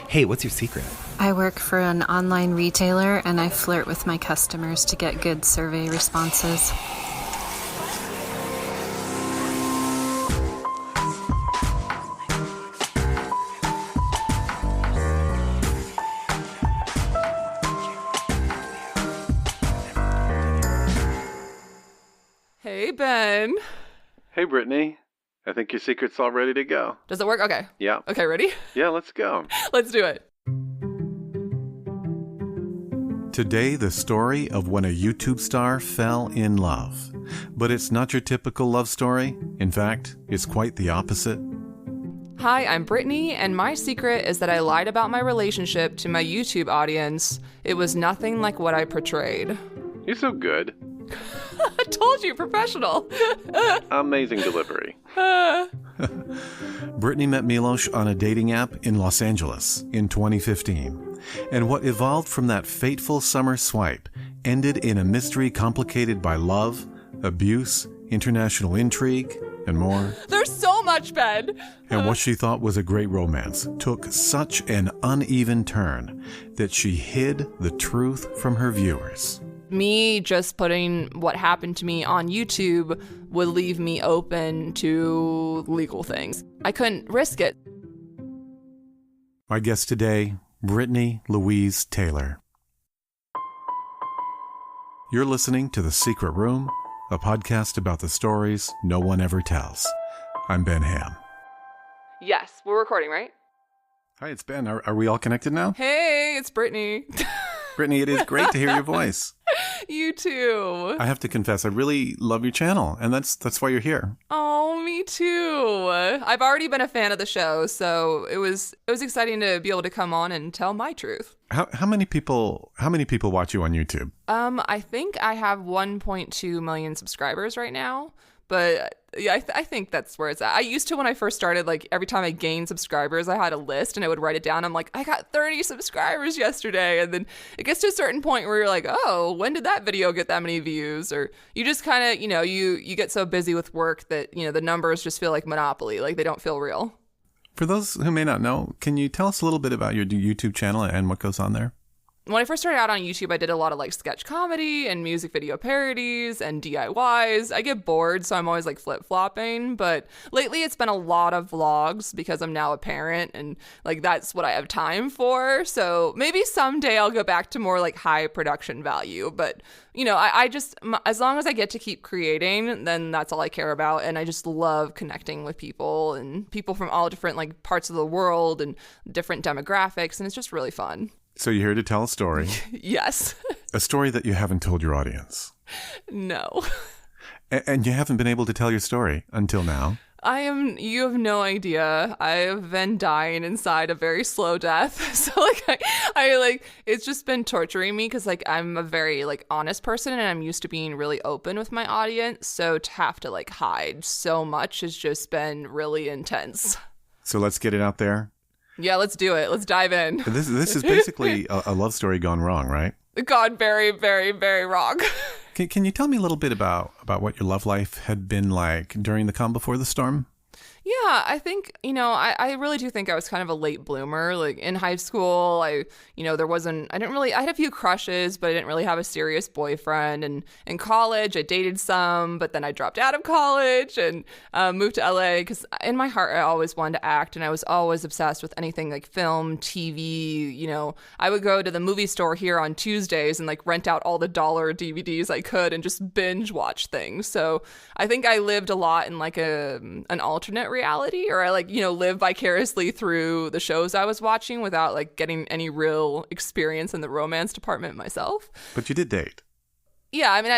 Hey, what's your secret? I work for an online retailer, and I flirt with my customers to get good survey responses. Hey, Ben. Hey, Brittany. I think your secret's all ready to go. Does it work? Okay. Yeah. Okay, ready? Yeah, let's go. Let's do it. Today, the story of when a YouTube star fell in love. But it's not your typical love story. In fact, it's quite the opposite. Hi, I'm Brittany, and my secret is that I lied about my relationship to my YouTube audience. It was nothing like what I portrayed. You're so good. I told you, professional. Amazing delivery. Brittany met Milos on a dating app in Los Angeles in 2015. And what evolved from that fateful summer swipe ended in a mystery complicated by love, abuse, international intrigue, and more. There's so much, Ben. And what she thought was a great romance took such an uneven turn that she hid the truth from her viewers. Me just putting what happened to me on YouTube would leave me open to legal things. I couldn't risk it. My guest today, Brittani Louise Taylor. You're listening to The Secret Room, a podcast about the stories no one ever tells. I'm Ben Ham. Yes, we're recording, right? Hi, it's Ben. Are we all connected now? Hey, it's Brittany. Brittany, it is great to hear your voice. You too. I have to confess, I really love your channel, and that's why you're here. Oh, me too. I've already been a fan of the show, so it was exciting to be able to come on and tell my truth. How many people watch you on YouTube? I think I have 1.2 million subscribers right now. But yeah, I think that's where it's at. I used to, when I first started, like every time I gained subscribers, I had a list and I would write it down. I'm like, I got 30 subscribers yesterday. And then it gets to a certain point where you're like, oh, when did that video get that many views? Or you just kind of, you get so busy with work that, the numbers just feel like Monopoly, like they don't feel real. For those who may not know, can you tell us a little bit about your YouTube channel and what goes on there? When I first started out on YouTube, I did a lot of like sketch comedy and music video parodies and DIYs. I get bored, so I'm always like flip-flopping. But lately it's been a lot of vlogs because I'm now a parent and like that's what I have time for. So maybe someday I'll go back to more like high production value. But, I just, as long as I get to keep creating, then that's all I care about. And I just love connecting with people and people from all different like parts of the world and different demographics. And it's just really fun. So you're here to tell a story. Yes. A story that you haven't told your audience. No. And you haven't been able to tell your story until now. You have no idea. I have been dying inside a very slow death. So I it's just been torturing me because like I'm a very like honest person and I'm used to being really open with my audience. So to have to like hide so much has just been really intense. So let's get it out there. Yeah, let's do it. Let's dive in. This is basically a love story gone wrong, right? Gone very, very, very wrong. Can you tell me a little bit about what your love life had been like during the calm before the storm? Yeah, I think, I really do think I was kind of a late bloomer. Like in high school, I had a few crushes, but I didn't really have a serious boyfriend. And in college, I dated some, but then I dropped out of college and moved to LA because in my heart, I always wanted to act. And I was always obsessed with anything like film, TV. I would go to the movie store here on Tuesdays and like rent out all the dollar DVDs I could and just binge watch things. So I think I lived a lot in like an alternate reality, or I live vicariously through the shows I was watching without like getting any real experience in the romance department myself. But you did date. Yeah, I mean,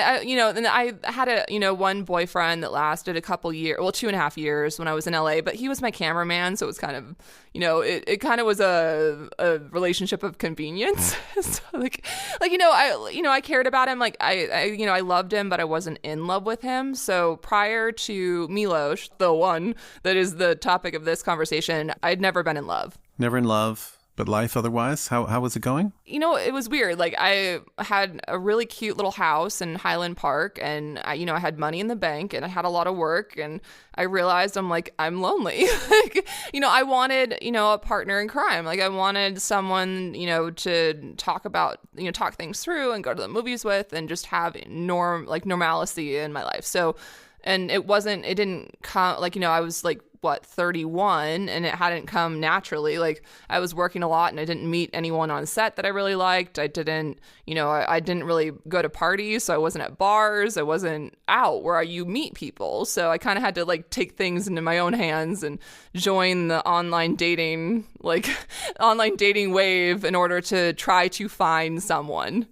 then I had one boyfriend that lasted a couple years, well, 2.5 years when I was in LA, but he was my cameraman, so it was kind of, it kind of was a relationship of convenience. So I cared about him, like I loved him, but I wasn't in love with him. So prior to Milos, the one that is the topic of this conversation, I'd never been in love. Never in love, life otherwise, how was it going? It was weird. Like, I had a really cute little house in Highland Park, and I had money in the bank, and I had a lot of work, and I realized I'm lonely. Like, I wanted, a partner in crime. Like, I wanted someone, to talk things through and go to the movies with, and just have normalcy in my life. So, and it didn't come, I was 31, and it hadn't come naturally. Like, I was working a lot, and I didn't meet anyone on set that I really liked. I didn't, I didn't really go to parties, so I wasn't at bars. I wasn't out where you meet people. So I kind of had to take things into my own hands and join the online dating wave in order to try to find someone.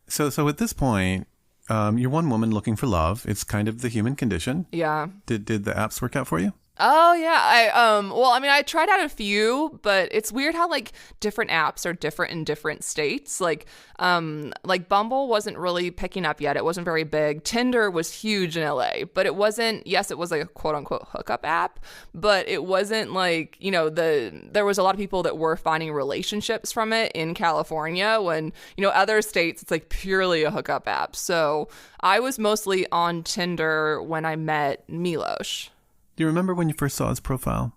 So at this point, you're one woman looking for love. It's kind of the human condition. Yeah. Did the apps work out for you? Oh yeah, I tried out a few, but it's weird how different apps are different in different states. Like Bumble wasn't really picking up yet. It wasn't very big. Tinder was huge in LA, but it wasn't. Yes, it was a quote unquote hookup app, but it wasn't there was a lot of people that were finding relationships from it in California when other states it's purely a hookup app. So I was mostly on Tinder when I met Milos. Do you remember when you first saw his profile?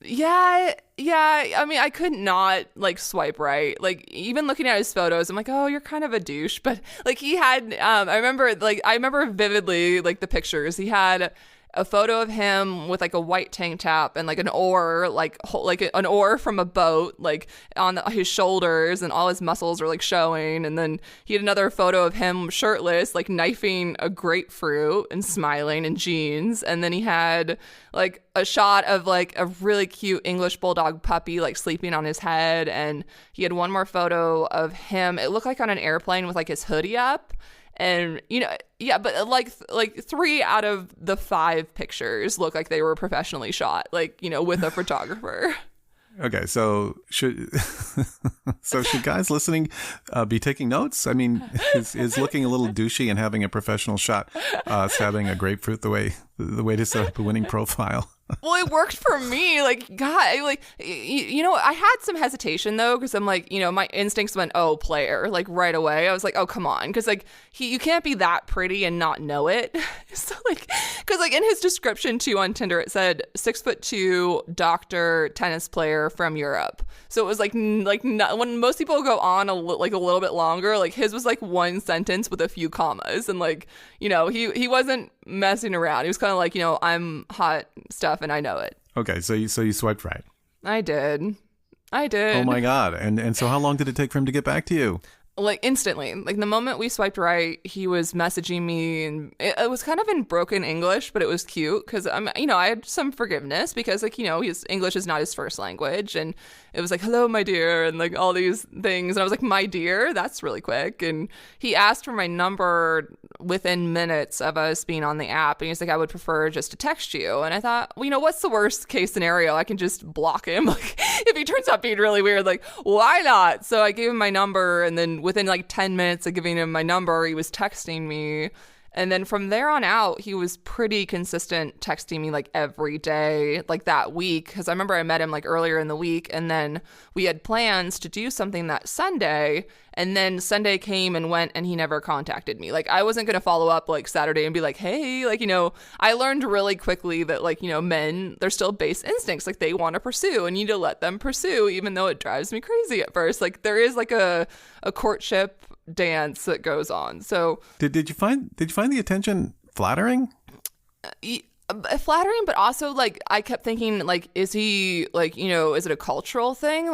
Yeah. I mean, I could not swipe right. Even looking at his photos, I'm oh, you're kind of a douche. But he had, I remember vividly the pictures. He had a photo of him with a white tank top and an oar, an oar from a boat, on his shoulders, and all his muscles were showing. And then he had another photo of him shirtless, knifing a grapefruit and smiling in jeans. And then he had a shot of a really cute English bulldog puppy sleeping on his head. And he had one more photo of him. It looked like on an airplane with his hoodie up. And, yeah, but 3 out of the 5 pictures look like they were professionally shot, with a photographer. Okay, so should guys listening be taking notes? I mean, is looking a little douchey and having a professional shot stabbing a grapefruit the way to set up a winning profile? Well, it worked for me. God, I had some hesitation though, because I'm my instincts went, oh, player, right away. I was oh, come on, because you can't be that pretty and not know it. So because in his description too on Tinder, it said 6'2", doctor, tennis player from Europe. So it was when most people go on a little bit longer, his was one sentence with a few commas, and he wasn't messing around. He was kind of I'm hot stuff and I know it. Okay, so you swiped right. I did. Oh my God. And so how long did it take for him to get back to you? Instantly. The moment we swiped right, he was messaging me, and it was kind of in broken English, but it was cute because I had some forgiveness because his English is not his first language, and it was hello, my dear, and all these things, and I was my dear, that's really quick. And he asked for my number within minutes of us being on the app, and he's I would prefer just to text you. And I thought, well, what's the worst case scenario? I can just block him. If he turns out being really weird, why not? So I gave him my number, and then within 10 minutes of giving him my number, he was texting me. And then from there on out, he was pretty consistent texting me every day, that week. Because I remember I met him earlier in the week, and then we had plans to do something that Sunday. And then Sunday came and went, and he never contacted me. I wasn't going to follow up Saturday and be hey, I learned really quickly that men, they're still base instincts. They want to pursue, and you need to let them pursue, even though it drives me crazy at first. There is a courtship dance that goes on. So did you find the attention flattering? Flattering, but also I kept thinking is he is it a cultural thing?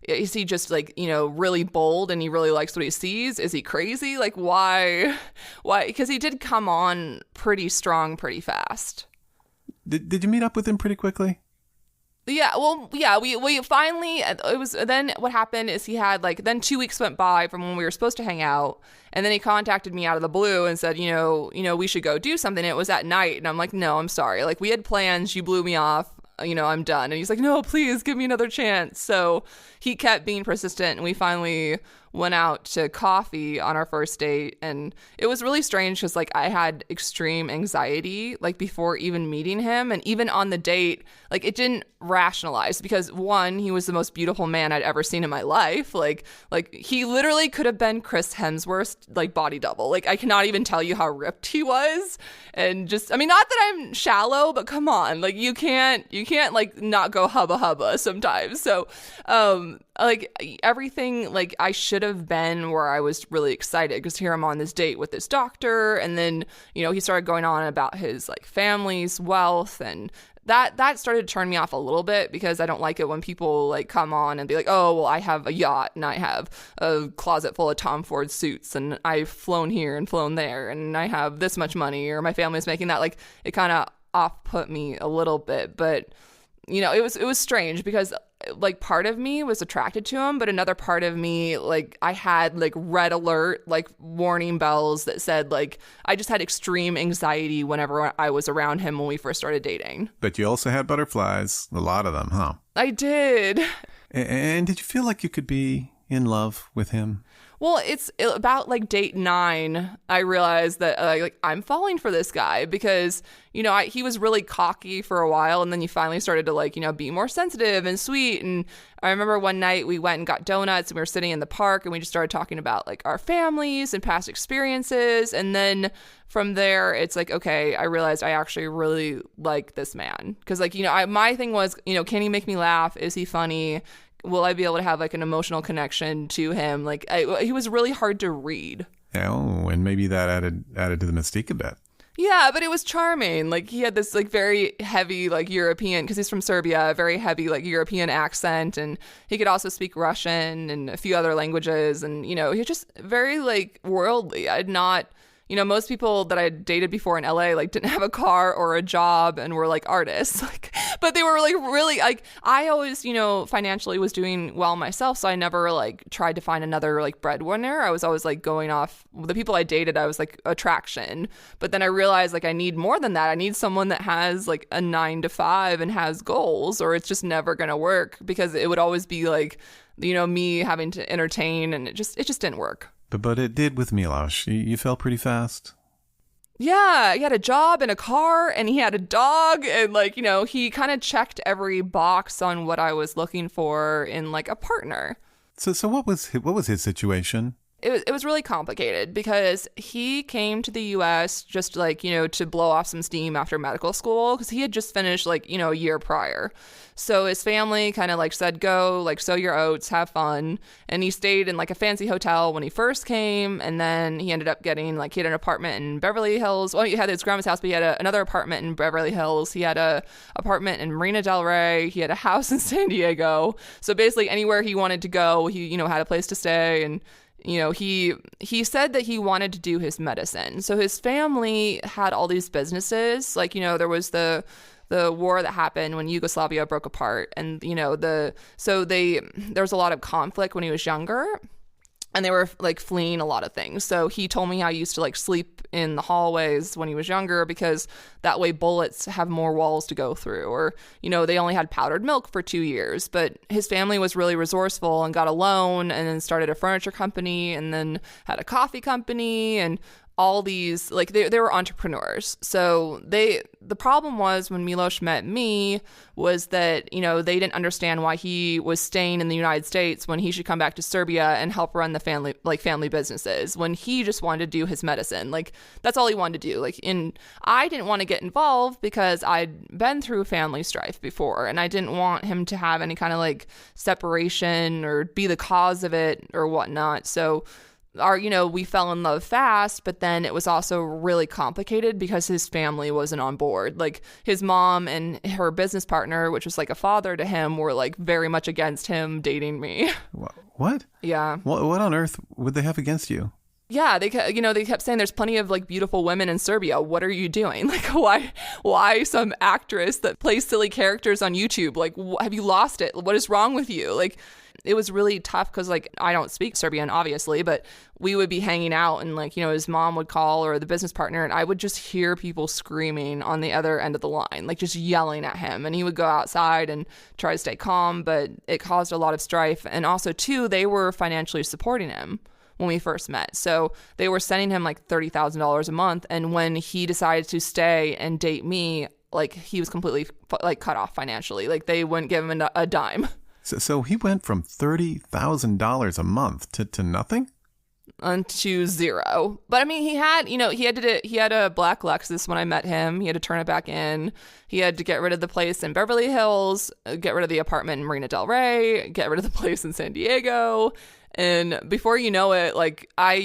Is he just really bold and he really likes what he sees? Is he crazy? Why? Because he did come on pretty strong pretty fast. Did you meet up with him pretty quickly? Yeah, well, yeah, we finally, it was, then what happened is he had then 2 weeks went by from when we were supposed to hang out, and then he contacted me out of the blue and said, we should go do something. It was at night, and I'm no, I'm sorry. We had plans, you blew me off, I'm done. And he's no, please give me another chance. So he kept being persistent, and we finally went out to coffee on our first date, and it was really strange because like I had extreme anxiety like before even meeting him, and even on the date, like it didn't rationalize because one, he was the most beautiful man I'd ever seen in my life. Like he literally could have been Chris Hemsworth's like body double. Like I cannot even tell you how ripped he was. And just, I mean, not that I'm shallow, but come on, like you can't like not go hubba hubba sometimes. So like everything, like I should have been where I was really excited because here I'm on this date with this doctor, and then he started going on about his like family's wealth, and that started to turn me off a little bit because I don't like it when people like come on and be like, oh, well, I have a yacht and I have a closet full of Tom Ford suits and I've flown here and flown there and I have this much money, or my family's making that. Like it kind of off put me a little bit, but it was strange because like part of me was attracted to him, but another part of me, like I had like red alert, like warning bells that said like I just had extreme anxiety whenever I was around him when we first started dating. But you also had butterflies, a lot of them, huh? I did. And did you feel like you could be in love with him? Well, it's about like date 9, I realized that like I'm falling for this guy because, he was really cocky for a while, and then he finally started to like, be more sensitive and sweet. And I remember one night we went and got donuts and we were sitting in the park and we just started talking about like our families and past experiences. And then from there, it's like, okay, I realized I actually really like this man because like, my thing was, can he make me laugh? Is he funny? Will I be able to have like an emotional connection to him? Like he was really hard to read. Oh, and maybe that added to the mystique a bit. Yeah, but it was charming. Like he had this like very heavy like European, because he's from Serbia, very heavy like European accent, and he could also speak Russian and a few other languages, and he was just very like worldly. I'd not. Most people that I dated before in LA like didn't have a car or a job and were like artists, like, but they were like really like I always, financially was doing well myself, so I never like tried to find another like breadwinner. I was always like going off the people I dated. I was like attraction, but then I realized like I need more than that. I need someone that has like a 9 to 5 and has goals, or it's just never gonna work because it would always be like me having to entertain, and it just didn't work. But it did with Milos. You fell pretty fast. Yeah, he had a job and a car, and he had a dog, and like, he kind of checked every box on what I was looking for in like a partner. So what was his situation? It was really complicated because he came to the U.S. just like, to blow off some steam after medical school because he had just finished like, a year prior. So his family kind of like said, go, like sow your oats, have fun. And he stayed in like a fancy hotel when he first came. And then he ended up getting like, he had an apartment in Beverly Hills. Well, he had his grandma's house, but he had another apartment in Beverly Hills. He had a apartment in Marina Del Rey. He had a house in San Diego. So basically anywhere he wanted to go, he, had a place to stay. And he said that he wanted to do his medicine. So his family had all these businesses. Like, there was the war that happened when Yugoslavia broke apart. And, there was a lot of conflict when he was younger. And they were like fleeing a lot of things. So he told me how he used to like sleep in the hallways when he was younger because that way bullets have more walls to go through. Or, they only had powdered milk for 2 years. But his family was really resourceful and got a loan and then started a furniture company and then had a coffee company and all these, like they were entrepreneurs. So the problem was when Milos met me was that, they didn't understand why he was staying in the United States when he should come back to Serbia and help run the family businesses, when he just wanted to do his medicine. Like that's all he wanted to do. I didn't want to get involved because I'd been through family strife before and I didn't want him to have any kind of like separation or be the cause of it or whatnot. So we fell in love fast, but then it was also really complicated because his family wasn't on board. Like his mom and her business partner, which was like a father to him, were like very much against him dating me. What? Yeah. What on earth would they have against you? Yeah, they kept saying there's plenty of like beautiful women in Serbia. What are you doing? Like, why some actress that plays silly characters on YouTube? Like, have you lost it? What is wrong with you? Like, it was really tough because like I don't speak Serbian, obviously, but we would be hanging out and like, his mom would call or the business partner, and I would just hear people screaming on the other end of the line, like just yelling at him. And he would go outside and try to stay calm, but it caused a lot of strife. And also, too, they were financially supporting him when we first met. So they were sending him like $30,000 a month. And when he decided to stay and date me, like he was completely like cut off financially. Like they wouldn't give him a dime. So he went from $30,000 a month to nothing? To zero. But I mean, he had a black Lexus when I met him. He had to turn it back in. He had to get rid of the place in Beverly Hills, get rid of the apartment in Marina Del Rey, get rid of the place in San Diego. And before you know it, like I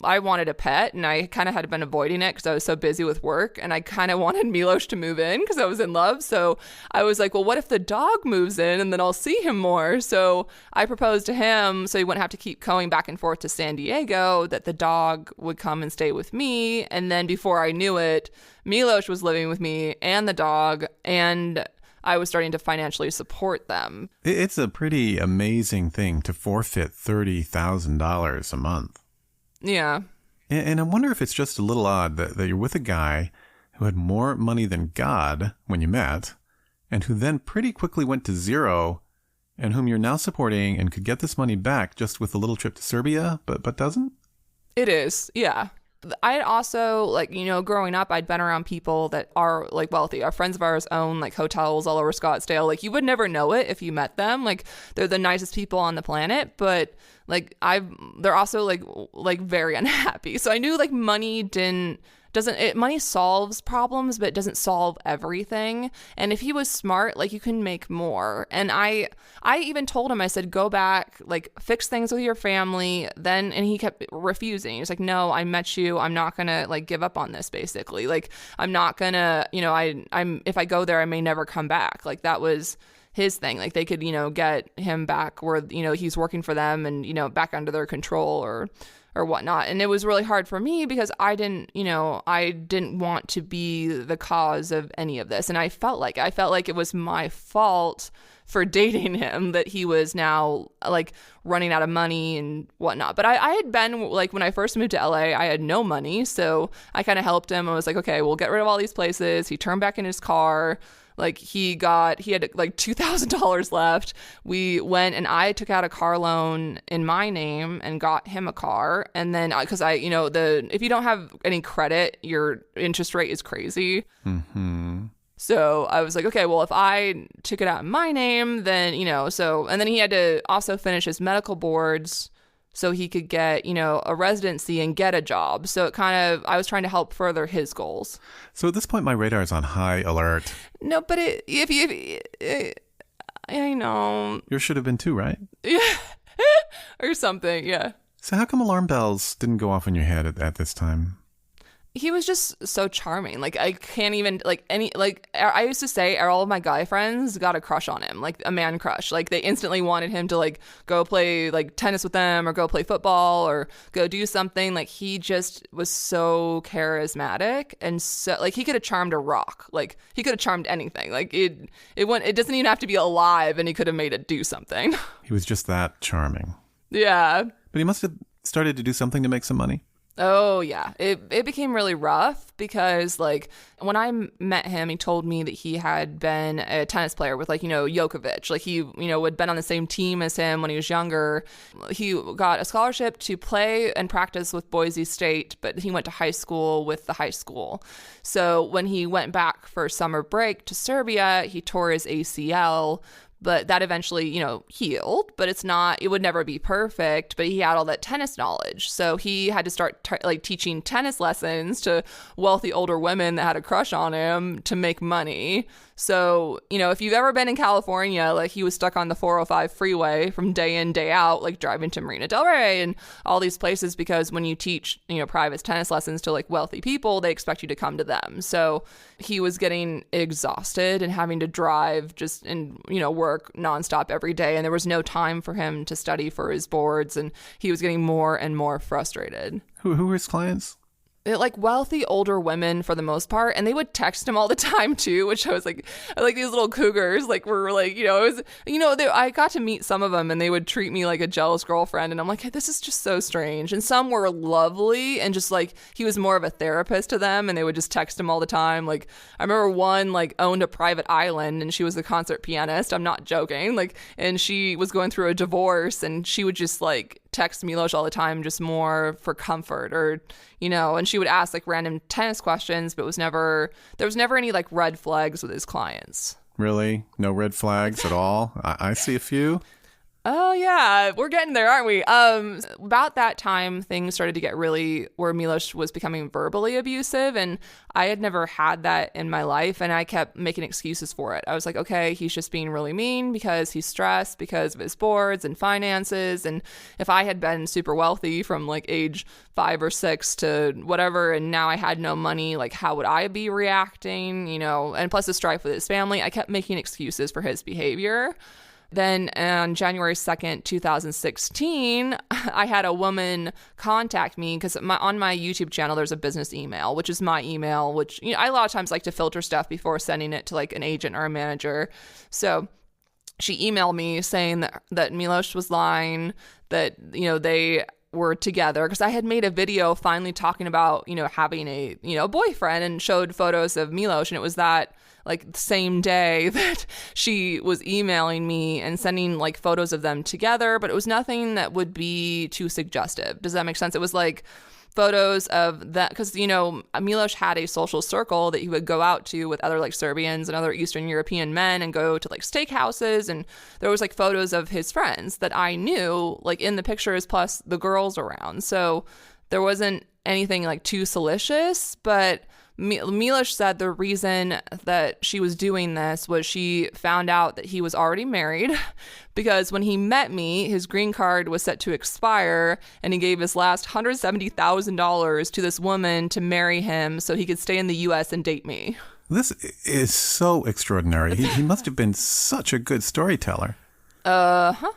wanted a pet, and I kind of had been avoiding it because I was so busy with work, and I kind of wanted Milos to move in because I was in love. So I was like, well, what if the dog moves in and then I'll see him more? So I proposed to him so he wouldn't have to keep going back and forth to San Diego, that the dog would come and stay with me. And then before I knew it, Milos was living with me and the dog, and I was starting to financially support them. It's a pretty amazing thing to forfeit $30,000 a month. Yeah. And I wonder if it's just a little odd that you're with a guy who had more money than God when you met, and who then pretty quickly went to zero, and whom you're now supporting and could get this money back just with a little trip to Serbia, but doesn't? It is, yeah. I also, like, growing up, I'd been around people that are, like, wealthy. Our friends of ours own, like, hotels all over Scottsdale. Like, you would never know it if you met them. Like, they're the nicest people on the planet, but, like, they're also, like very unhappy. So I knew, like, money money solves problems, but it doesn't solve everything. And if he was smart, like, you can make more. And I even told him, I said, go back, like, fix things with your family. And he kept refusing. He was like, no, I met you. I'm not gonna, like, give up on this, basically. Like, I'm not gonna, if I go there, I may never come back. Like, that was his thing. Like, they could, get him back where, he's working for them and, back under their control or whatnot. And it was really hard for me because I didn't want to be the cause of any of this. And I felt like it was my fault for dating him, that he was now like running out of money and whatnot. But I had been, like, when I first moved to LA, I had no money. So I kind of helped him. I was like, okay, we'll get rid of all these places. He turned back in his car. Like, he had like $2,000 left. We went and I took out a car loan in my name and got him a car. And then, because if you don't have any credit, your interest rate is crazy. Mm-hmm. So I was like, okay, well, if I took it out in my name, then, and then he had to also finish his medical boards so he could get, a residency and get a job. So I was trying to help further his goals. So at this point, my radar is on high alert. No, but I know. Yours should have been too, right? Yeah. Or something, yeah. So how come alarm bells didn't go off in your head at this time? He was just so charming. Like, I can't even, I used to say all of my guy friends got a crush on him, like a man crush. Like, they instantly wanted him to, like, go play, like, tennis with them or go play football or go do something. Like, he just was so charismatic, and so, like, he could have charmed a rock. Like, he could have charmed anything. Like, it doesn't even have to be alive, and he could have made it do something. He was just that charming. Yeah. But he must have started to do something to make some money. Oh, yeah. It became really rough because, like, when I met him, he told me that he had been a tennis player with, like, Djokovic. Like, he, had been on the same team as him when he was younger. He got a scholarship to play and practice with Boise State, but he went to high school with the high school. So when he went back for summer break to Serbia, he tore his ACL. But that eventually, healed, but it would never be perfect. But he had all that tennis knowledge. So he had to start teaching tennis lessons to wealthy older women that had a crush on him to make money. So, if you've ever been in California, like, he was stuck on the 405 freeway from day in, day out, like, driving to Marina Del Rey and all these places, because when you teach, private tennis lessons to, like, wealthy people, they expect you to come to them. So he was getting exhausted and having to drive just and, work work nonstop every day, and there was no time for him to study for his boards, and he was getting more and more frustrated. Who were his clients? Like wealthy older women for the most part, and they would text him all the time too, which I was like these little cougars, like were like, it was, I got to meet some of them, and they would treat me like a jealous girlfriend, and I'm like, hey, this is just so strange. And some were lovely, and just like he was more of a therapist to them, and they would just text him all the time. Like I remember one like owned a private island, and she was a concert pianist. I'm not joking. Like, and she was going through a divorce, and she would just like text Milos all the time, just more for comfort, or and she would ask like random tennis questions, but there was never any like red flags with his clients. Really? No red flags at all? I see a few. Oh yeah, we're getting there, aren't we? About that time, things started to get really where Milos was becoming verbally abusive, and I had never had that in my life, and I kept making excuses for it. I was like, okay, he's just being really mean because he's stressed because of his boards and finances, and if I had been super wealthy from like age 5 or 6 to whatever, and now I had no money, like how would I be reacting? And plus the strife with his family, I kept making excuses for his behavior. Then on January 2nd, 2016, I had a woman contact me because on my YouTube channel, there's a business email, which is my email, which I a lot of times like to filter stuff before sending it to like an agent or a manager. So she emailed me saying that Milos was lying, that, they were together, because I had made a video finally talking about, having a, boyfriend, and showed photos of Milos, and it was that like the same day that she was emailing me and sending like photos of them together, but it was nothing that would be too suggestive. Does that make sense? It was like photos of that, because Milos had a social circle that he would go out to with other like Serbians and other Eastern European men, and go to like steakhouses, and there was like photos of his friends that I knew like in the pictures, plus the girls around. So there wasn't anything like too salacious, but Milos said the reason that she was doing this was she found out that he was already married, because when he met me, his green card was set to expire, and he gave his last $170,000 to this woman to marry him so he could stay in the U.S. and date me. This is so extraordinary. He must have been such a good storyteller. Uh-huh.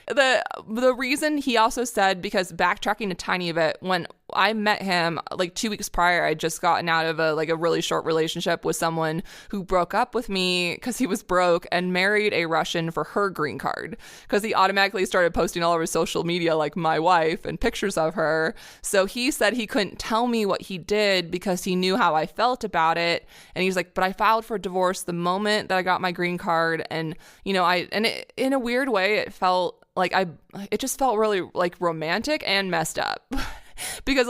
The reason, he also said, because backtracking a tiny bit, when I met him like 2 weeks prior, I'd just gotten out of a really short relationship with someone who broke up with me because he was broke, and married a Russian for her green card, because he automatically started posting all over social media like my wife and pictures of her. So he said he couldn't tell me what he did because he knew how I felt about it, and he's like, but I filed for divorce the moment that I got my green card, and in a weird way it felt like it just felt really like romantic and messed up. Because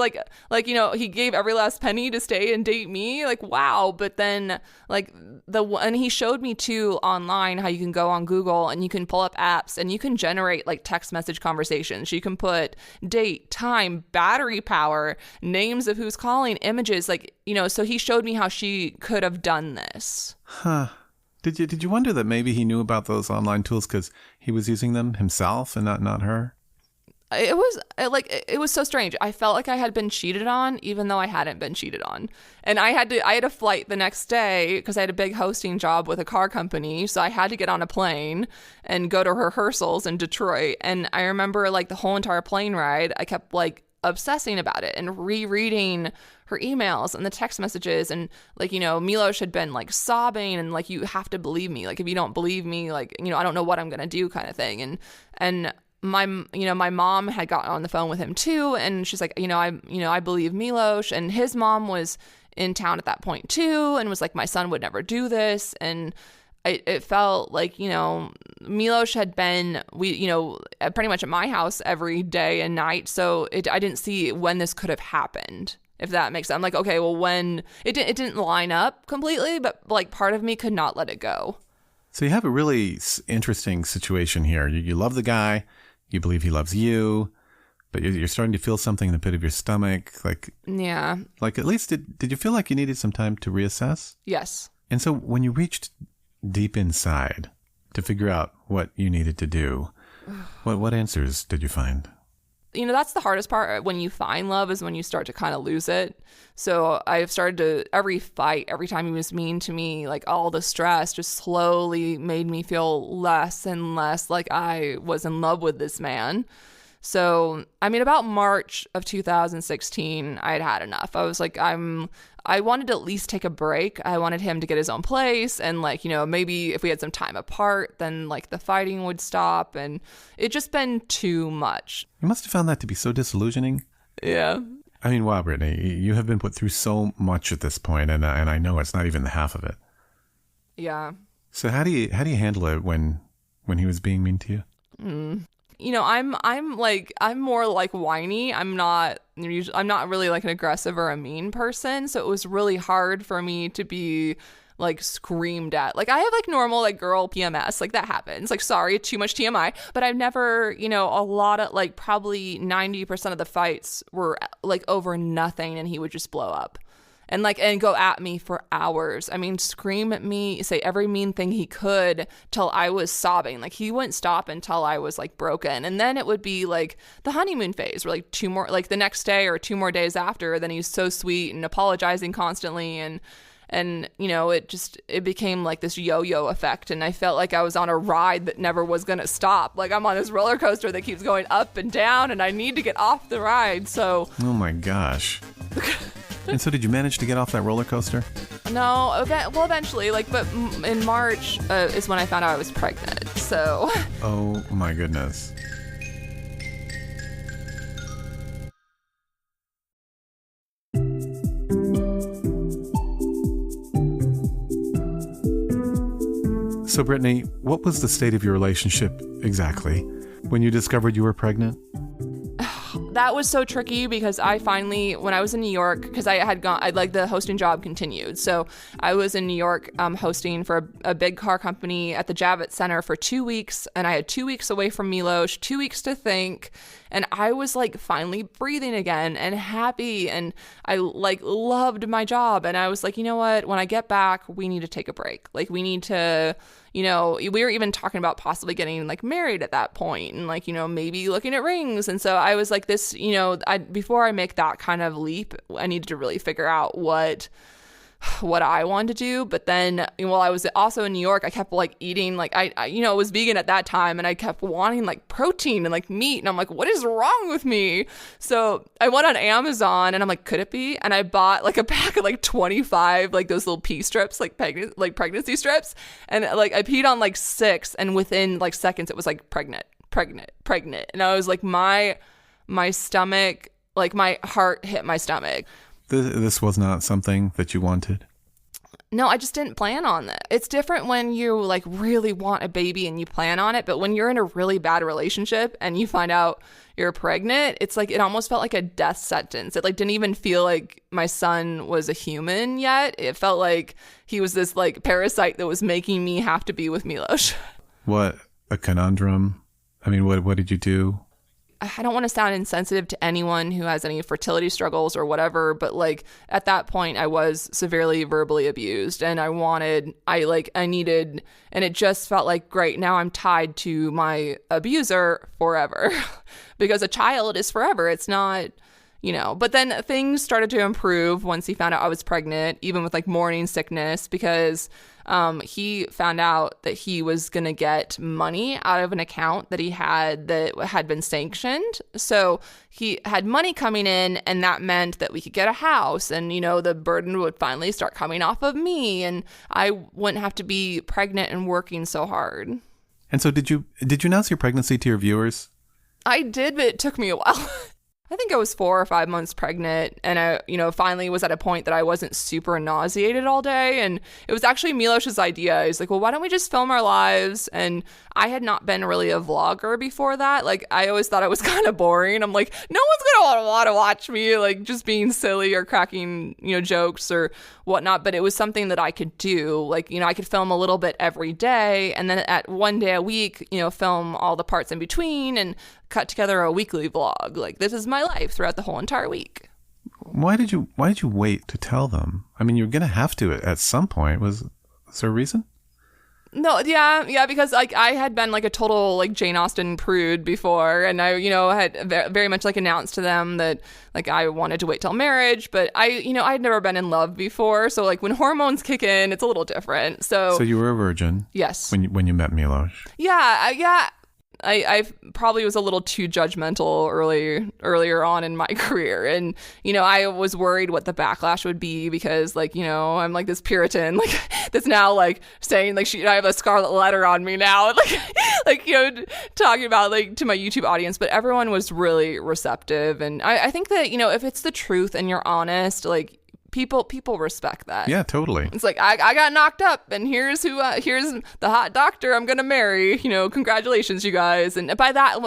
he gave every last penny to stay and date me, like, wow. But then and he showed me too online how you can go on Google and you can pull up apps and you can generate like text message conversations. You can put date, time, battery power, names of who's calling, images, so he showed me how she could have done this. Huh. Did you wonder that maybe he knew about those online tools because he was using them himself and not her? It was so strange. I felt like I had been cheated on, even though I hadn't been cheated on. And I had a flight the next day because I had a big hosting job with a car company. So I had to get on a plane and go to rehearsals in Detroit. And I remember like the whole entire plane ride, I kept like obsessing about it and rereading her emails and the text messages, and Milos had been like sobbing and like, you have to believe me, like if you don't believe me, like I don't know what I'm gonna do, kind of thing. And my mom had gotten on the phone with him too, and she's like, I believe Milos, and his mom was in town at that point too, and was like, my son would never do this. And it felt like, Milos had been, pretty much at my house every day and night. So I didn't see when this could have happened, if that makes sense. I'm like, okay, well, when it didn't line up completely, but like part of me could not let it go. So you have a really interesting situation here. You love the guy, you believe he loves you, but you're starting to feel something in the pit of your stomach. Yeah. At least did you feel like you needed some time to reassess? Yes. And so when you reached deep inside to figure out what you needed to do, what answers did you find? that's the hardest part when you find love, is when you start to kind of lose it. So I've started to, every fight, every time he was mean to me, like all the stress just slowly made me feel less and less like I was in love with this man. So, I mean, about March of 2016, I'd had enough. I was like, I wanted to at least take a break. I wanted him to get his own place. And like, maybe if we had some time apart, then like the fighting would stop. And it just been too much. You must have found that to be so disillusioning. Yeah. I mean, wow, Brittani, you have been put through so much at this point, and I know it's not even the half of it. Yeah. So how do you handle it when he was being mean to you? I'm more like whiny. I'm not really like an aggressive or a mean person. So it was really hard for me to be like screamed at. Like I have like normal like girl PMS, like that happens. Like, sorry, too much TMI, but I've never, a lot of like probably 90% of the fights were like over nothing, and he would just blow up. And go at me for hours. I mean, scream at me, say every mean thing he could till I was sobbing. Like he wouldn't stop until I was like broken. And then it would be like the honeymoon phase, where like the next day or 2 more days after, then he's so sweet and apologizing constantly. And it became like this yo-yo effect. And I felt like I was on a ride that never was going to stop. Like I'm on this roller coaster that keeps going up and down, and I need to get off the ride. So. Oh my gosh. And so did you manage to get off that roller coaster? No, eventually, but in March is when I found out I was pregnant, so. Oh my goodness. So Brittani, what was the state of your relationship exactly when you discovered you were pregnant? That was so tricky because I finally, when I was in New York, because the hosting job continued. So I was in New York hosting for a big car company at the Javits Center for 2 weeks. And I had 2 weeks away from Milos, 2 weeks to think. And I was like finally breathing again and happy. And I like loved my job. And I was like, you know what? When I get back, we need to take a break. Like we need to, we were even talking about possibly getting like married at that point and like, maybe looking at rings. And so I was like this, before I make that kind of leap, I needed to really figure out what I wanted to do. But then while I was also in New York, I kept like eating, like I was vegan at that time, and I kept wanting like protein and like meat. And I'm like, what is wrong with me? So I went on Amazon and I'm like, could it be? And I bought like a pack of like 25, like those little pee strips, like pregnancy strips. And like I peed on like 6, and within like seconds, it was like pregnant. And I was like, my stomach, like my heart hit my stomach. This was not something that you wanted? No, I just didn't plan on that. It's different when you like really want a baby and you plan on it. But when you're in a really bad relationship and you find out you're pregnant, it's like it almost felt like a death sentence. It like didn't even feel like my son was a human yet. It felt like he was this like parasite that was making me have to be with Milos. What a conundrum. I mean, what did you do? I don't want to sound insensitive to anyone who has any fertility struggles or whatever, but like at that point I was severely verbally abused, and I needed, and it just felt like, great, now I'm tied to my abuser forever because a child is forever. It's not, but then things started to improve once he found out I was pregnant, even with like morning sickness, because he found out that he was going to get money out of an account that he had that had been sanctioned. So he had money coming in, and that meant that we could get a house, and, the burden would finally start coming off of me, and I wouldn't have to be pregnant and working so hard. And so did you announce your pregnancy to your viewers? I did, but it took me a while. I think I was 4 or 5 months pregnant, and I, finally was at a point that I wasn't super nauseated all day. And it was actually Milos's idea. He's like, well, why don't we just film our lives? And I had not been really a vlogger before that. Like, I always thought it was kind of boring. I'm like, no one's going to want to watch me, like, just being silly or cracking, jokes or whatnot. But it was something that I could do. Like, I could film a little bit every day, and then at one day a week, film all the parts in between and cut together a weekly vlog. Like, this is my life throughout the whole entire week. Why did you wait to tell them? I mean, you're going to have to at some point. Was there a reason? No, yeah, because like I had been like a total like Jane Austen prude before, and I, had very much like announced to them that like I wanted to wait till marriage, but I'd never been in love before, so like when hormones kick in, it's a little different. So you were a virgin. Yes. When you met Milos. Yeah. I probably was a little too judgmental earlier on in my career. And, I was worried what the backlash would be because, like, I'm like this Puritan, like, that's now, like, saying, like, I have a scarlet letter on me now, talking about, like, to my YouTube audience. But everyone was really receptive. And I think that, if it's the truth and you're honest, like, people respect that. Yeah, totally. It's like I got knocked up, and here's the hot doctor I'm gonna marry. Congratulations, you guys. And by that,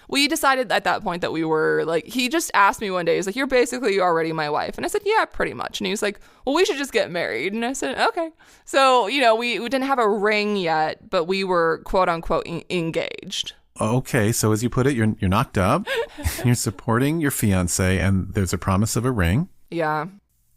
we decided at that point that we were like. He just asked me one day, he's like, "You're basically already my wife," and I said, "Yeah, pretty much." And he was like, "Well, we should just get married." And I said, "Okay." So we didn't have a ring yet, but we were quote unquote engaged. Okay, so as you put it, you're knocked up, you're supporting your fiance, and there's a promise of a ring. Yeah.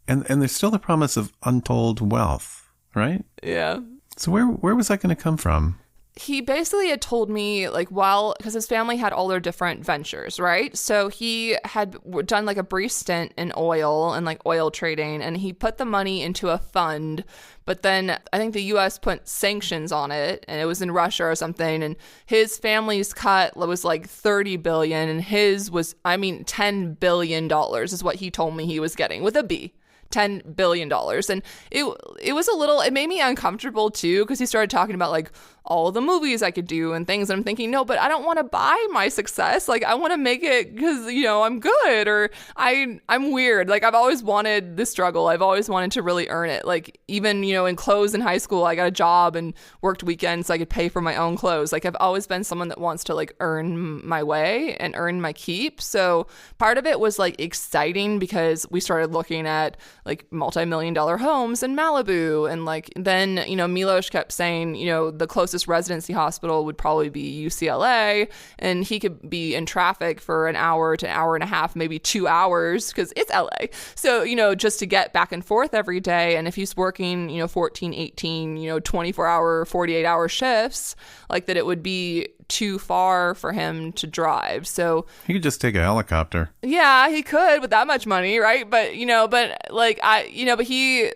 And there's still the promise of untold wealth, right? Yeah. So where was that going to come from? He basically had told me, like, because his family had all their different ventures, right? So he had done like a brief stint in oil and like oil trading, and he put the money into a fund. But then I think the U.S. put sanctions on it, and it was in Russia or something. And his family's cut was like $30 billion, and his was, $10 billion is what he told me he was getting with a B. $10 billion. And it was it made me uncomfortable too, because he started talking about like all the movies I could do and things. And I'm thinking, no, but I don't want to buy my success. Like I want to make it because, I'm good, or I'm weird. Like I've always wanted this struggle. I've always wanted to really earn it. Like even, in clothes in high school, I got a job and worked weekends so I could pay for my own clothes. Like I've always been someone that wants to like earn my way and earn my keep. So part of it was like exciting because we started looking at like multi-million-dollar homes in Malibu. And like then, Milos kept saying, the closest residency hospital would probably be UCLA, and he could be in traffic for an hour to an hour and a half, maybe 2 hours, because it's LA. So, just to get back and forth every day. And if he's working, 14, 18, 24-hour, 48-hour shifts, like that it would be too far for him to drive. So he could just take a helicopter. Yeah, he could with that much money, right? But but he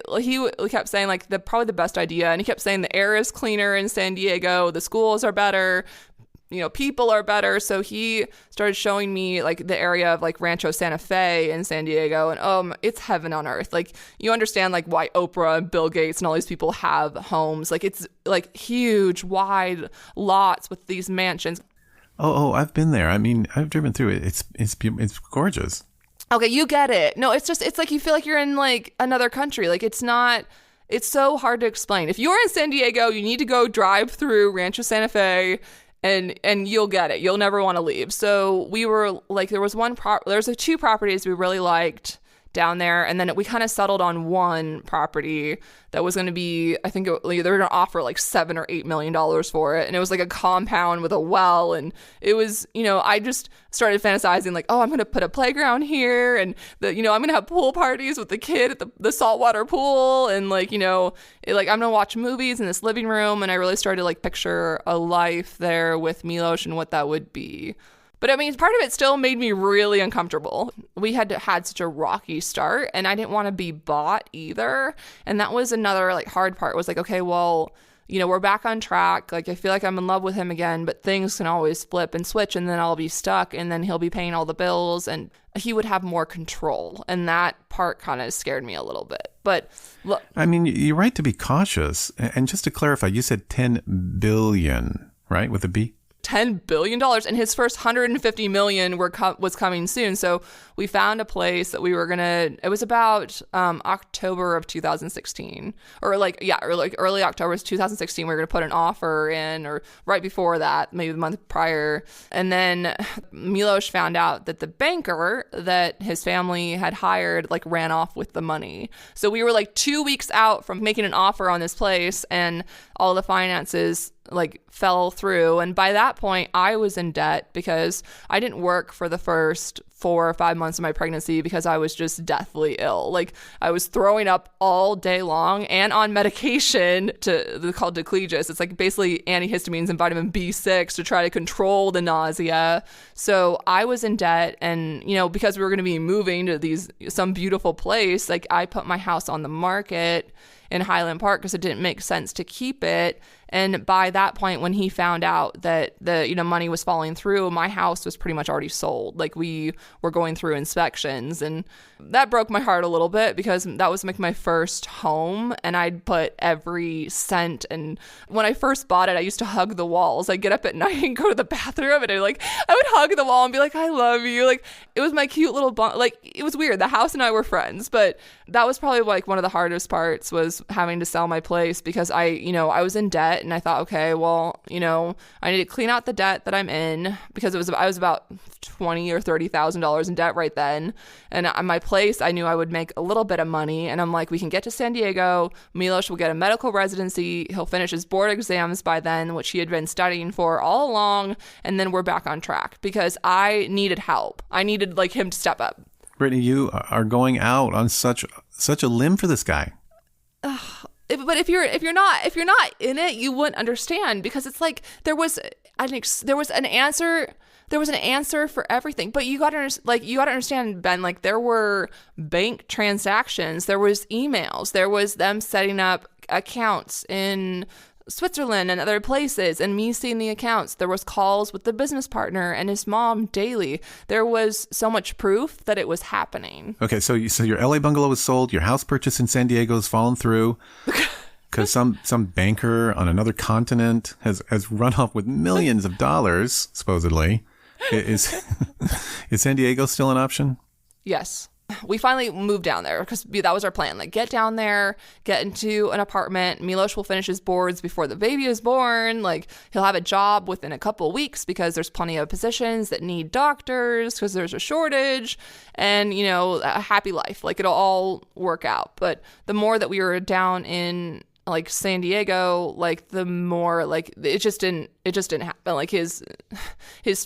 kept saying like probably the best idea, and he kept saying the air is cleaner in San Diego, the schools are better, people are better. So he started showing me like the area of like Rancho Santa Fe in San Diego, and it's heaven on earth. Like you understand like why Oprah and Bill Gates and all these people have homes. Like it's like huge, wide lots with these mansions. Oh, I've been there. I've driven through it. It's gorgeous. Okay, you get it. No, it's like you feel like you're in like another country. Like it's so hard to explain. If you're in San Diego, you need to go drive through Rancho Santa Fe, and you'll get it. You'll never want to leave. So we were like, there was two properties we really liked down there, and then we kind of settled on one property that was going to be, I think they were going to offer like $7 or $8 million for it, and it was like a compound with a well, and it was, I just started fantasizing like, oh, I'm going to put a playground here, and I'm going to have pool parties with the kid at the saltwater pool, and like, I'm going to watch movies in this living room, and I really started to like picture a life there with Milos and what that would be. But part of it still made me really uncomfortable. We had such a rocky start, and I didn't want to be bought either. And that was another like hard part, was like, okay, well, we're back on track. Like I feel like I'm in love with him again, but things can always flip and switch, and then I'll be stuck, and then he'll be paying all the bills, and he would have more control. And that part kind of scared me a little bit. But look, you're right to be cautious. And just to clarify, you said 10 billion, right? With a B? $10 billion, and his first $150 million was coming soon. So we found a place that we were it was about October of 2016, or early October of 2016. We were gonna put an offer in, or right before that, maybe the month prior. And then Milos found out that the banker that his family had hired like ran off with the money. So we were like 2 weeks out from making an offer on this place, and all the finances like fell through. And by that point, I was in debt because I didn't work for the first 4 or 5 months of my pregnancy because I was just deathly ill. Like I was throwing up all day long and on medication called Declegis. It's like basically antihistamines and vitamin B6 to try to control the nausea. So I was in debt, and because we were going to be moving to some beautiful place, like I put my house on the market in Highland Park because it didn't make sense to keep it. And by that point, when he found out that the money was falling through, my house was pretty much already sold. Like we were going through inspections, and that broke my heart a little bit because that was like my first home, and I'd put every cent. And when I first bought it, I used to hug the walls. I'd get up at night and go to the bathroom, and I would hug the wall and be like, "I love you." Like it was my cute little like it was weird. The house and I were friends, but that was probably like one of the hardest parts was having to sell my place because I was in debt. And I thought, okay, well, I need to clean out the debt that I'm in because I was about $20,000 or $30,000 in debt right then. And on my place, I knew I would make a little bit of money. And I'm like, we can get to San Diego. Milos will get a medical residency. He'll finish his board exams by then, which he had been studying for all along. And then we're back on track because I needed help. I needed like him to step up. Brittany, you are going out on such a limb for this guy. But if you're not in it, you wouldn't understand because it's like there was an answer for everything. But you got to understand, Ben, like there were bank transactions, there was emails, there was them setting up accounts in Switzerland and other places and me seeing the accounts. There was calls with the business partner and his mom daily. There was so much proof that it was happening. Okay, so your LA bungalow was sold, your house purchase in San Diego has fallen through because some banker on another continent has run off with millions of dollars, supposedly. Is San Diego still an option? Yes. We finally moved down there because that was our plan. Like, get down there, get into an apartment. Milos will finish his boards before the baby is born. Like, he'll have a job within a couple of weeks because there's plenty of positions that need doctors because there's a shortage, and, a happy life. Like, it'll all work out. But the more that we were down in like San Diego, like the more like it just didn't happen. Like his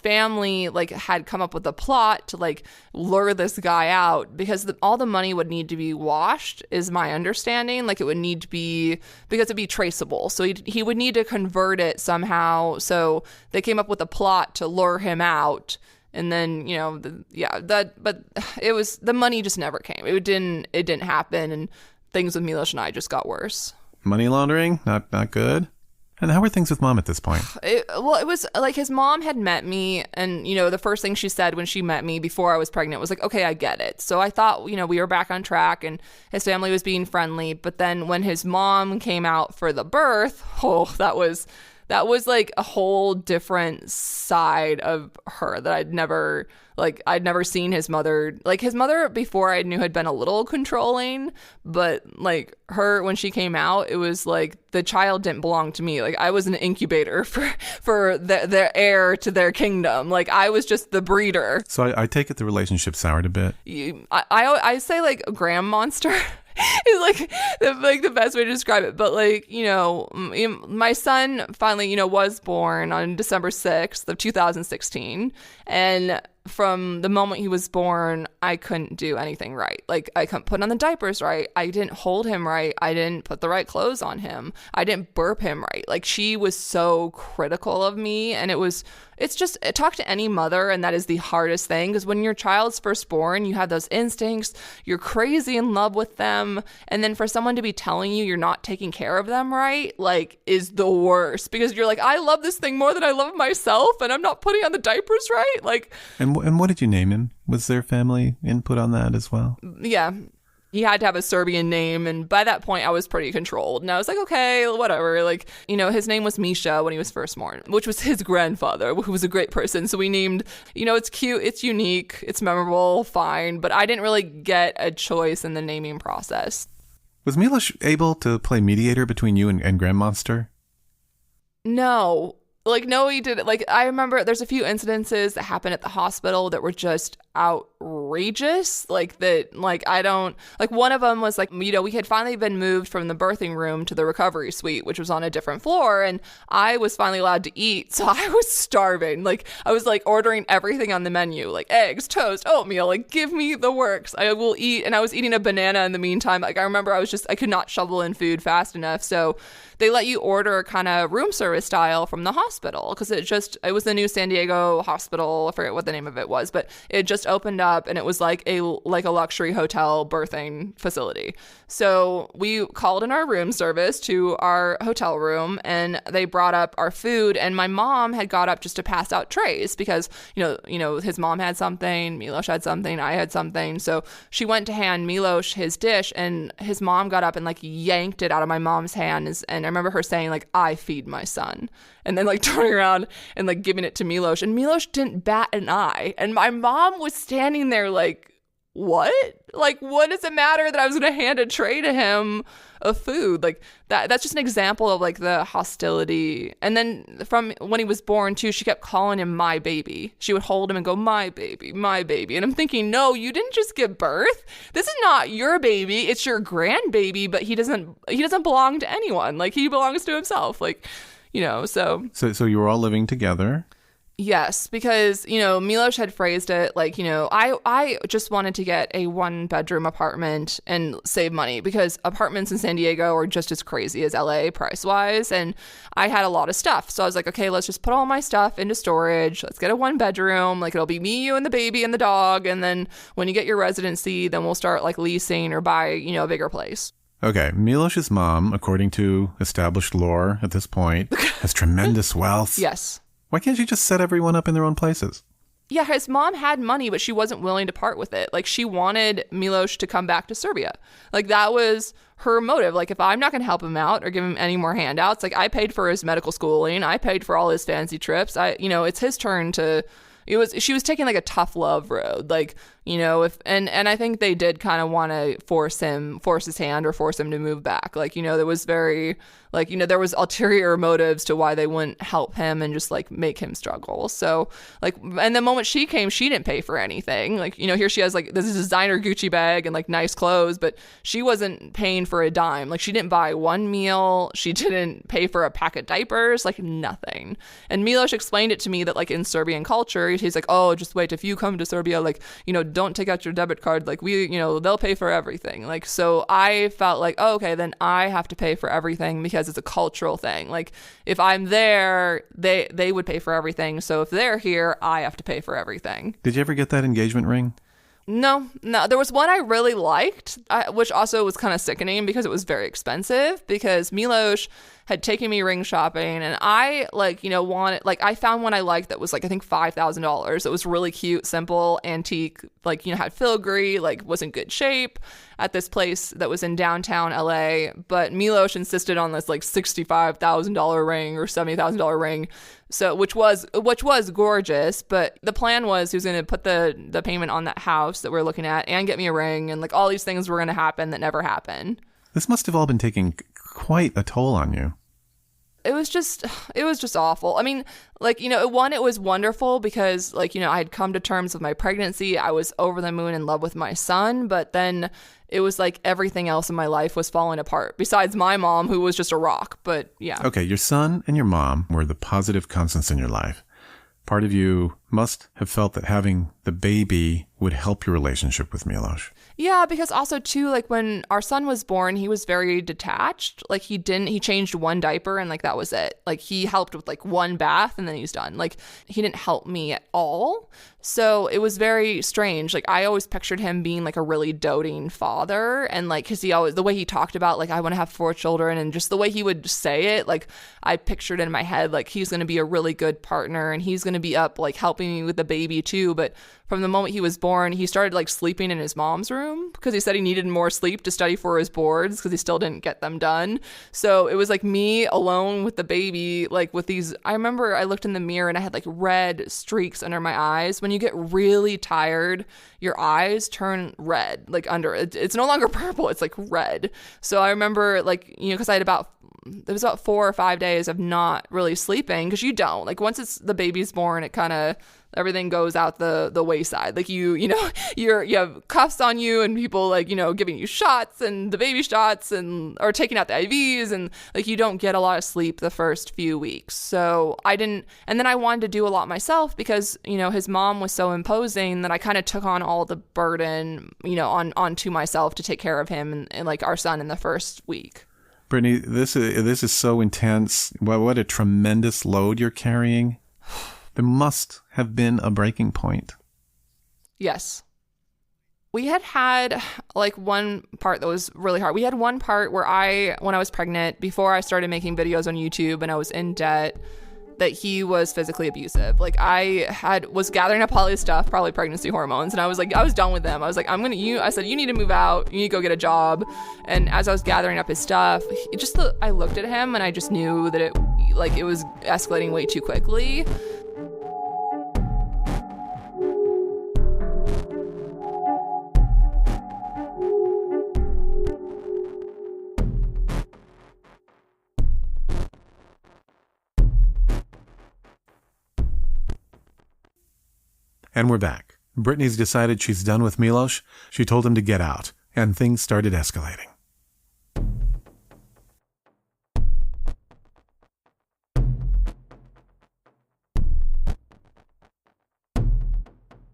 family like had come up with a plot to like lure this guy out because all the money would need to be washed, is my understanding. Like it would need to be, because it'd be traceable, so he would need to convert it somehow. So they came up with a plot to lure him out. And then, but it was, the money just never came. It didn't happen, and things with Milos and I just got worse. Money laundering, not good. And how were things with mom at this point? It was like his mom had met me, and the first thing she said when she met me before I was pregnant was like, "Okay, I get it." So I thought we were back on track, and his family was being friendly. But then when his mom came out for the birth, that was like a whole different side of her that I'd never seen his mother. Like his mother before I knew had been a little controlling, but like her, when she came out, it was like the child didn't belong to me. Like I was an incubator for the heir to their kingdom. Like I was just the breeder. So I take it the relationship soured a bit. I say like a gram monster. Is like the best way to describe it. But like, my son finally, was born on December 6th of 2016. And from the moment he was born, I couldn't do anything right. Like I couldn't put on the diapers right. I didn't hold him right. I didn't put the right clothes on him. I didn't burp him right. Like she was so critical of me. And it's just, talk to any mother, and that is the hardest thing, because when your child's first born, you have those instincts, you're crazy in love with them, and then for someone to be telling you you're not taking care of them right, like, is the worst, because you're like, I love this thing more than I love myself, and I'm not putting on the diapers right, like. And what did you name him? Was there family input on that as well? Yeah. He had to have a Serbian name, and by that point I was pretty controlled, and I was like, okay, whatever. Like, his name was Misha when he was first born, which was his grandfather, who was a great person. So we named, it's cute, it's unique, it's memorable, fine, but I didn't really get a choice in the naming process. Was Milos able to play mediator between you and Grandmonster? No. Like, no, he didn't. Like, I remember there's a few incidences that happened at the hospital that were just outrageous. Like that, like I don't, like one of them was like, you know, we had finally been moved from the birthing room to the recovery suite, which was on a different floor. And I was finally allowed to eat. So I was starving. Like I was like ordering everything on the menu, like eggs, toast, oatmeal, like give me the works. I will eat. And I was eating a banana in the meantime. Like I remember I could not shovel in food fast enough. So they let you order kind of room service style from the hospital because it was the new San Diego hospital. I forget what the name of it was, but it just opened up and it was like a luxury hotel birthing facility. So we called in our room service to our hotel room and they brought up our food, and my mom had got up just to pass out trays because, you know, his mom had something, Milos had something, I had something. So she went to hand Milos his dish and his mom got up and like yanked it out of my mom's hand. And I remember her saying like, I feed my son. And then like turning around and like giving it to Milos, and Milos didn't bat an eye. And my mom was standing there like, what? Like, what does it matter that I was going to hand a tray to him of food? Like that's just an example of like the hostility. And then from when he was born too, she kept calling him my baby. She would hold him and go, my baby, my baby. And I'm thinking, no, you didn't just give birth. This is not your baby. It's your grandbaby, but he doesn't belong to anyone. Like he belongs to himself. Like, you know, so you were all living together? Yes, because, you know, Milos had phrased it like, you know, I just wanted to get a 1-bedroom apartment and save money because apartments in San Diego are just as crazy as LA price-wise. And I had a lot of stuff. So I was like, okay, let's just put all my stuff into storage. Let's get a 1-bedroom. Like it'll be me, you, and the baby and the dog. And then when you get your residency, then we'll start like leasing or buy, you know, a bigger place. Okay, Milos's mom, according to established lore at this point, has tremendous wealth. Yes. Why can't she just set everyone up in their own places? Yeah, his mom had money, but she wasn't willing to part with it. Like, she wanted Milos to come back to Serbia. Like, that was her motive. Like, if I'm not going to help him out or give him any more handouts, like, I paid for his medical schooling. I paid for all his fancy trips. It's his turn to... She was taking, like, a tough love road. Like, you know, and I think they did kind of want to force his hand or force him to move back. Like, you know, there was very... Like, you know, there was ulterior motives to why they wouldn't help him and just, like, make him struggle. So, like, and the moment she came, she didn't pay for anything. Like, you know, here she has, like, this designer Gucci bag and, like, nice clothes, but she wasn't paying for a dime. Like, she didn't buy one meal. She didn't pay for a pack of diapers, like, nothing. And Milos explained it to me that, like, in Serbian culture, he's like, oh, just wait, if you come to Serbia, like, you know, don't take out your debit card. Like, they'll pay for everything. Like, so I felt like, oh, okay, then I have to pay for everything because it's a cultural thing. Like if I'm there, they would pay for everything. So if they're here, I have to pay for everything. Did you ever get that engagement ring? No. There was one I really liked, which also was kind of sickening because it was very expensive because Milos had taken me ring shopping and I I found one I liked that was like, I think $5,000. It was really cute, simple, antique, like, you know, had filigree, like was in good shape at this place that was in downtown LA. But Milos insisted on this like $65,000 ring or $70,000 ring. So which was gorgeous, but the plan was he was going to put the payment on that house that we're looking at and get me a ring, and like all these things were going to happen that never happened. This must have all been taking quite a toll on you. It was just awful. I mean, like, you know, it was wonderful because, like, you know, I had come to terms with my pregnancy. I was over the moon in love with my son, but then it was like everything else in my life was falling apart besides my mom, who was just a rock. But yeah. Okay, your son and your mom were the positive constants in your life. Part of you must have felt that having the baby would help your relationship with Milos. Yeah, because also too, like when our son was born, he was very detached. Like he changed one diaper and like that was it. Like he helped with like one bath and then he's done. Like he didn't help me at all. So it was very strange. Like I always pictured him being like a really doting father, and like because the way he talked about like I want to have 4 children, and just the way he would say it, like I pictured in my head like he's going to be a really good partner and he's going to be up like helping me with the baby too. But from the moment he was born, he started like sleeping in his mom's room because he said he needed more sleep to study for his boards because he still didn't get them done. So it was like me alone with the baby, like with these. I remember I looked in the mirror and I had like red streaks under my eyes. When you get really tired, your eyes turn red, like under it's no longer purple, it's like red. So I remember like, you know, because I had about there was about 4 or 5 days of not really sleeping, because you don't, like, once the baby's born, it kind of, everything goes out the wayside. Like you know, you have cuffs on you and people, like, you know, giving you shots and the baby shots or taking out the IVs, and like you don't get a lot of sleep the first few weeks. So I didn't, and then I wanted to do a lot myself because, you know, his mom was so imposing that I kind of took on all the burden, you know, onto myself to take care of him and like our son in the first week. Brittani, this is so intense. What a tremendous load you're carrying. There must have been a breaking point. Yes. We had like one part that was really hard. We had one part where when I was pregnant, before I started making videos on YouTube and I was in debt, that he was physically abusive. Like was gathering up all his stuff, probably pregnancy hormones. And I was done with them. I was like, I said, you need to move out. You need to go get a job. And as I was gathering up his stuff, I looked at him and I just knew that it was escalating way too quickly. And we're back. Brittani's decided she's done with Milos. She told him to get out, and things started escalating.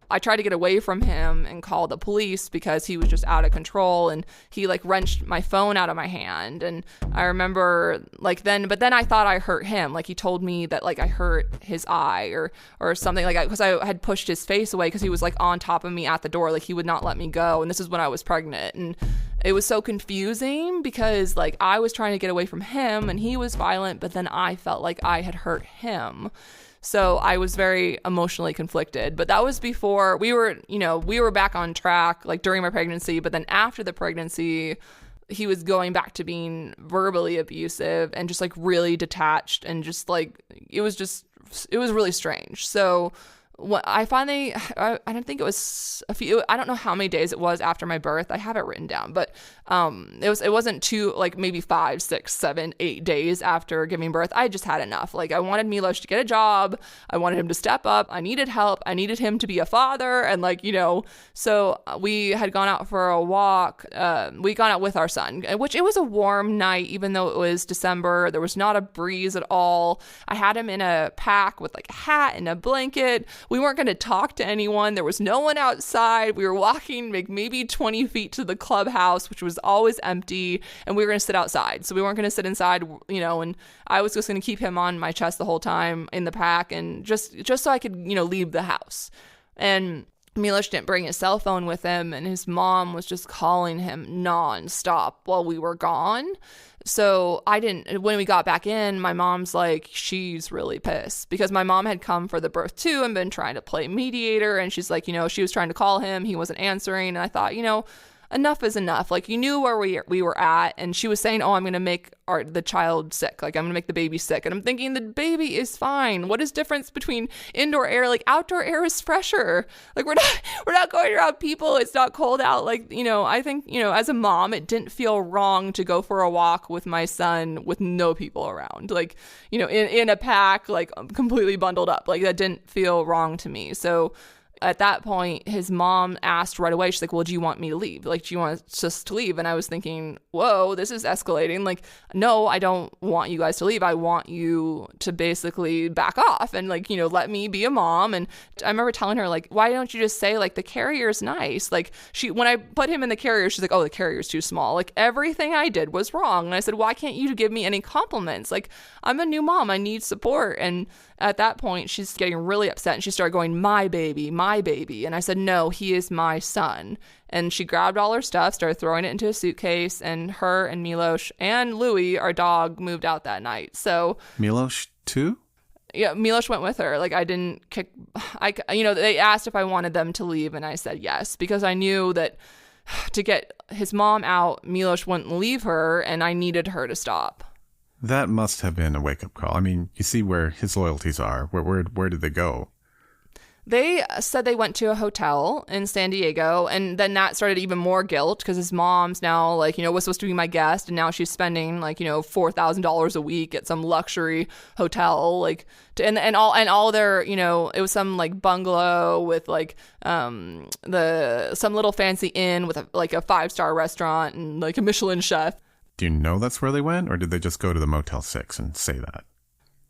I tried to get away from him and call the police because he was just out of control, and he like wrenched my phone out of my hand. And I remember but then I thought I hurt him. Like he told me that like I hurt his eye or something, like because I had pushed his face away because he was like on top of me at the door, like he would not let me go. And this is when I was pregnant, and it was so confusing because like I was trying to get away from him and he was violent, but then I felt like I had hurt him. So I was very emotionally conflicted, but that was before we were back on track, like during my pregnancy. But then after the pregnancy, he was going back to being verbally abusive and just like really detached, and just like, it was really strange. So what I don't think it was I don't know how many days it was after my birth. I have it written down, but it wasn't too, like maybe 5, 6, 7, 8 days after giving birth. I just had enough. Like I wanted Milos to get a job. I wanted him to step up. I needed help. I needed him to be a father. And like, you know, so we had gone out for a walk. We gone out with our son, which it was a warm night, even though it was December. There was not a breeze at all. I had him in a pack with like a hat and a blanket. We weren't going to talk to anyone. There was no one outside. We were walking like maybe 20 feet to the clubhouse, which was always empty, and we were going to sit outside. So we weren't going to sit inside, you know, and I was just going to keep him on my chest the whole time in the pack, and just so I could, you know, leave the house. And Milos didn't bring his cell phone with him, and his mom was just calling him nonstop while we were gone. So when we got back in, my mom's like, she's really pissed because my mom had come for the birth too and been trying to play mediator. And she's like, you know, she was trying to call him. He wasn't answering. And I thought, you know, enough is enough. Like, you knew where we were at. And she was saying, oh, I'm going to make the child sick. Like, I'm going to make the baby sick. And I'm thinking, the baby is fine. What is difference between indoor air? Like, outdoor air is fresher. Like, we're not going around people. It's not cold out. Like, you know, I think, you know, as a mom, it didn't feel wrong to go for a walk with my son with no people around. Like, you know, in a pack, like completely bundled up. Like, that didn't feel wrong to me. So at that point, his mom asked right away, she's like, well, do you want me to leave? Like, do you want us to leave? And I was thinking, whoa, this is escalating. Like, no, I don't want you guys to leave. I want you to basically back off and, like, you know, let me be a mom. And I remember telling her, like, why don't you just say, like, the carrier's nice? Like, when I put him in the carrier, she's like, oh, the carrier's too small. Like, everything I did was wrong. And I said, why can't you give me any compliments? Like, I'm a new mom. I need support. And at that point, she's getting really upset, and she started going, my baby, my baby. And I said, no, he is my son. And she grabbed all her stuff, started throwing it into a suitcase, and her and Milos and Louie, our dog, moved out that night. So Milos too? Yeah, Milos went with her. Like, they asked if I wanted them to leave, and I said yes, because I knew that to get his mom out, Milos wouldn't leave her, and I needed her to stop. That must have been a wake-up call. I mean, you see where his loyalties are. Where did they go? They said they went to a hotel in San Diego, and then that started even more guilt because his mom's now like, was supposed to be my guest, and now she's spending like, $4,000 a week at some luxury hotel, like, and all their, it was some like bungalow with like some little fancy inn with a 5-star restaurant and like a Michelin chef. Do you know that's where they went, or did they just go to the Motel 6 and say that?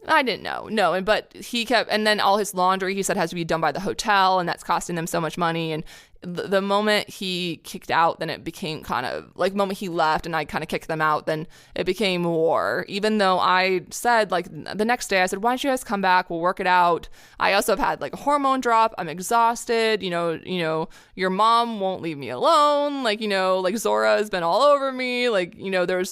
I didn't know. No, but he kept, and then all his laundry, he said, has to be done by the hotel, and that's costing them so much money. And the moment he kicked out, then it became kind of like the moment he left and I kind of kicked them out, then it became war. Even though I said like the next day, I said, why don't you guys come back? We'll work it out. I also have had like a hormone drop. I'm exhausted. Your mom won't leave me alone. Like Zora has been all over me. There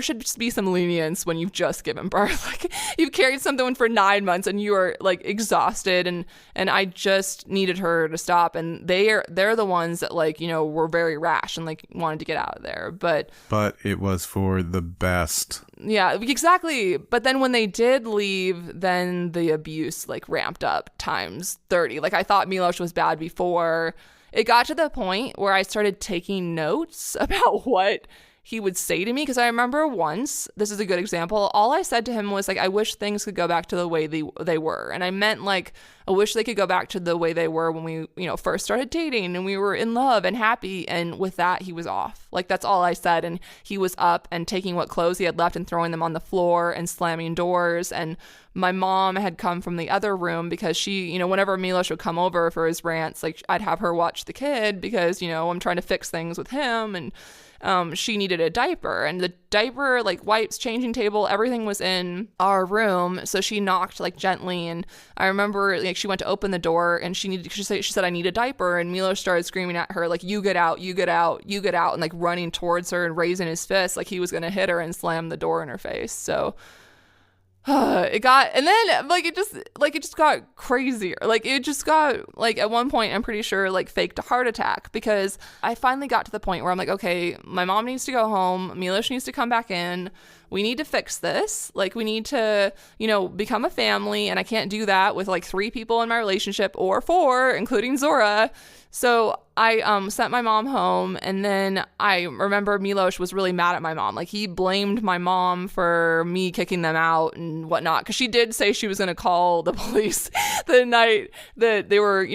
should just be some lenience when you've just given birth. Like you've carried something for 9 months and you are like exhausted, and I just needed her to stop. And they're the ones that were very rash and like wanted to get out of there. But it was for the best. Yeah, exactly. But then when they did leave, then the abuse like ramped up times 30. Like I thought Milos was bad before. It got to the point where I started taking notes about what he would say to me, because I remember once, this is a good example, all I said to him was like, I wish things could go back to the way they were. And I meant like, I wish they could go back to the way they were when we, first started dating and we were in love and happy. And with that, he was off. Like, that's all I said. And he was up and taking what clothes he had left and throwing them on the floor and slamming doors. And my mom had come from the other room because she, whenever Milos would come over for his rants, like I'd have her watch the kid because, I'm trying to fix things with him. And she needed a diaper, and the diaper, like wipes, changing table, everything was in our room. So she knocked like gently, and I remember like she went to open the door and she said, I need a diaper. And Milos started screaming at her like, you get out, you get out, you get out, and like running towards her and raising his fist like he was going to hit her and slam the door in her face. So it just got crazier. Like it just got like at one point, I'm pretty sure like faked a heart attack, because I finally got to the point where I'm like, okay, my mom needs to go home. Milos needs to come back in. We need to fix this. Like we need to, become a family, and I can't do that with like 3 people in my relationship or 4, including Zora. So I sent my mom home, and then I remember Milos was really mad at my mom. Like he blamed my mom for me kicking them out and whatnot, because she did say she was going to call the police the night that they were,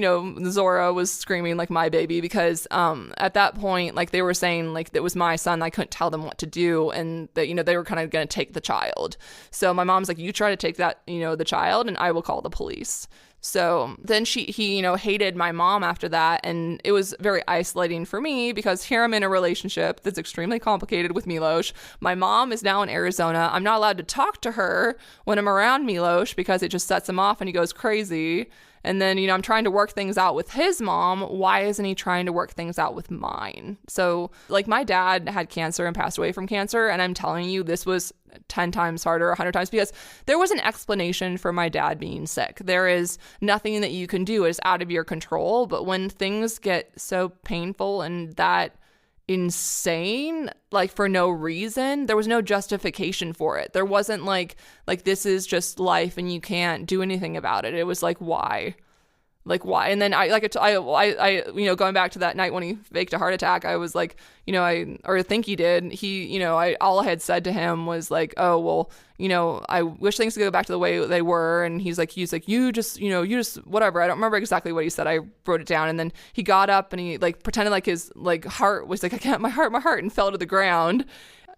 Zora was screaming like my baby, because at that point, like they were saying like it was my son. I couldn't tell them what to do, and that, they were kind of going to take the child. So my mom's like, you try to take that, the child, and I will call the police. So then he hated my mom after that. And it was very isolating for me, because here I'm in a relationship that's extremely complicated with Milos. My mom is now in Arizona. I'm not allowed to talk to her when I'm around Milos because it just sets him off and he goes crazy. And then, I'm trying to work things out with his mom. Why isn't he trying to work things out with mine? So like my dad had cancer and passed away from cancer. And I'm telling you, this was 10 times harder, 100 times, because there was an explanation for my dad being sick. There is nothing that you can do. It's out of your control. But when things get so painful and that insane, like for no reason, there was no justification for it. There wasn't like this is just life and you can't do anything about it. It was like, why? And then I going back to that night when he faked a heart attack, I was like, I think he did. All I had said to him was like, oh, well, I wish things could go back to the way they were. And he's like, you just whatever. I don't remember exactly what he said. I wrote it down. And then he got up and he like pretended like his like heart was like, I can't, my heart, and fell to the ground.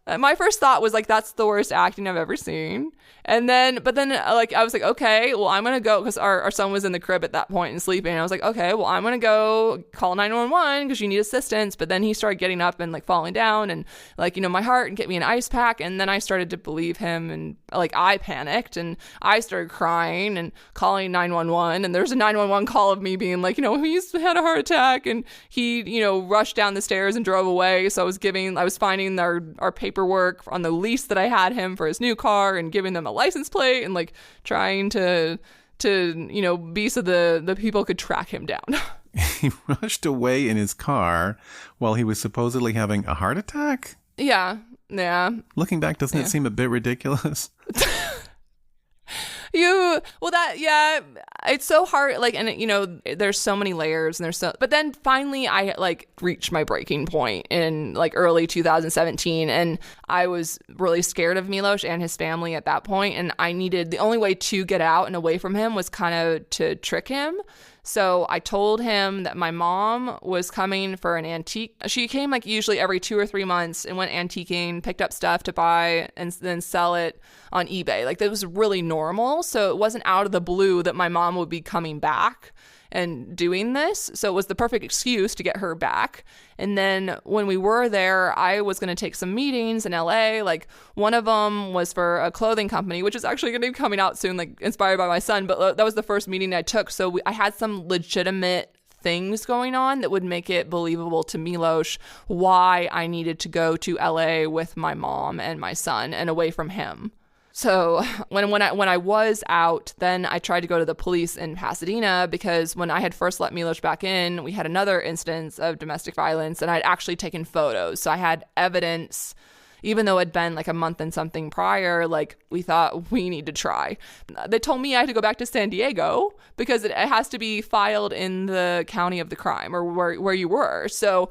My first thought was like, that's the worst acting I've ever seen. But then like, I was like, okay, well, I'm going to go, because our son was in the crib at that point and sleeping. And I was like, okay, well, I'm going to go call 911 because you need assistance. But then he started getting up and like falling down and like, my heart, and get me an ice pack. And then I started to believe him, and like I panicked and I started crying and calling 911. And there's a 911 call of me being like, he's had a heart attack, and he, rushed down the stairs and drove away. So I was finding our paperwork on the lease that I had him for his new car and giving them a license plate and like trying to be so the people could track him down. He rushed away in his car while he was supposedly having a heart attack? Yeah. Looking back, doesn't it seem a bit ridiculous? It's so hard, like, and there's so many layers, and but then finally I like reached my breaking point in like early 2017, and I was really scared of Milos and his family at that point, and the only way to get out and away from him was kind of to trick him. So I told him that my mom was coming for an antique. She came like usually every 2 or 3 months and went antiquing, picked up stuff to buy and then sell it on eBay. Like that was really normal. So it wasn't out of the blue that my mom would be coming back and doing this. So it was the perfect excuse to get her back. And then when we were there, I was going to take some meetings in LA. Like one of them was for a clothing company, which is actually going to be coming out soon, like inspired by my son. But that was the first meeting I took. So I had some legitimate things going on that would make it believable to Milos why I needed to go to LA with my mom and my son and away from him. So when I was out, then I tried to go to the police in Pasadena because when I had first let Milos back in, we had another instance of domestic violence, and I'd actually taken photos. So I had evidence, even though it had been like a month and something prior. Like we thought we need to try. They told me I had to go back to San Diego because it has to be filed in the county of the crime or where you were. So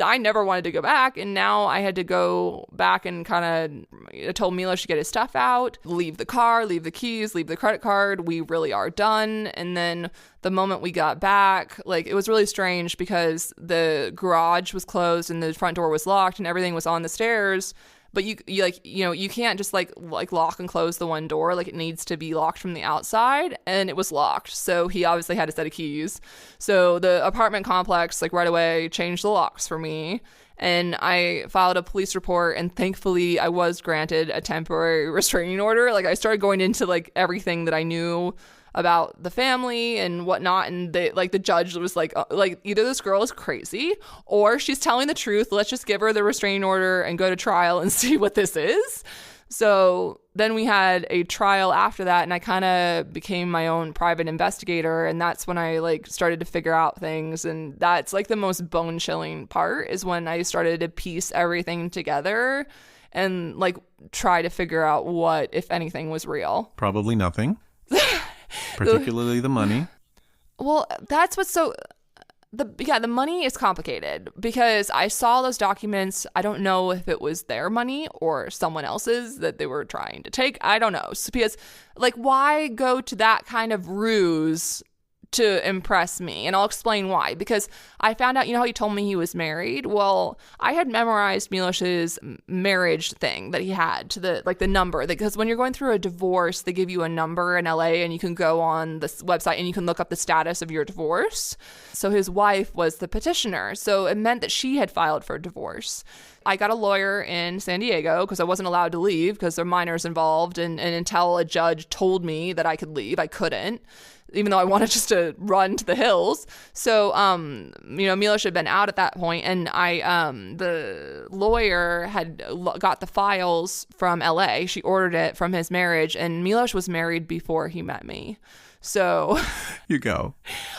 I never wanted to go back, and now I had to go back and kind of told Milos to get his stuff out, leave the car, leave the keys, leave the credit card. We really are done. And then the moment we got back, like it was really strange because the garage was closed and the front door was locked and everything was on the stairs. But you can't just like lock and close the one door. Like it needs to be locked from the outside, and it was locked. So he obviously had a set of keys. So the apartment complex like right away changed the locks for me, and I filed a police report, and thankfully I was granted a temporary restraining order. Like I started going into like everything that I knew about the family and whatnot, and the judge was like either this girl is crazy or she's telling the truth. Let's just give her the restraining order and go to trial and see what this is. So then we had a trial after that, and I kind of became my own private investigator, and that's when I like started to figure out things. And that's like the most bone-chilling part, is when I started to piece everything together and like try to figure out what, if anything, was real. Probably nothing. Particularly the money. Well, that's what's so... The money is complicated because I saw those documents. I don't know if it was their money or someone else's that they were trying to take. I don't know. So because, like, why go to that kind of ruse to impress me? And I'll explain why. Because I found out, you know how he told me he was married? Well, I had memorized Milos's marriage thing that he had to the number. Because when you're going through a divorce, they give you a number in LA, and you can go on this website and you can look up the status of your divorce. So his wife was the petitioner. So it meant that she had filed for divorce. I got a lawyer in San Diego because I wasn't allowed to leave because there are minors involved. And until a judge told me that I could leave, I couldn't, even though I wanted just to run to the hills. So, Milos had been out at that point, and the lawyer had got the files from LA. She ordered it from his marriage, and Milos was married before he met me. So you go.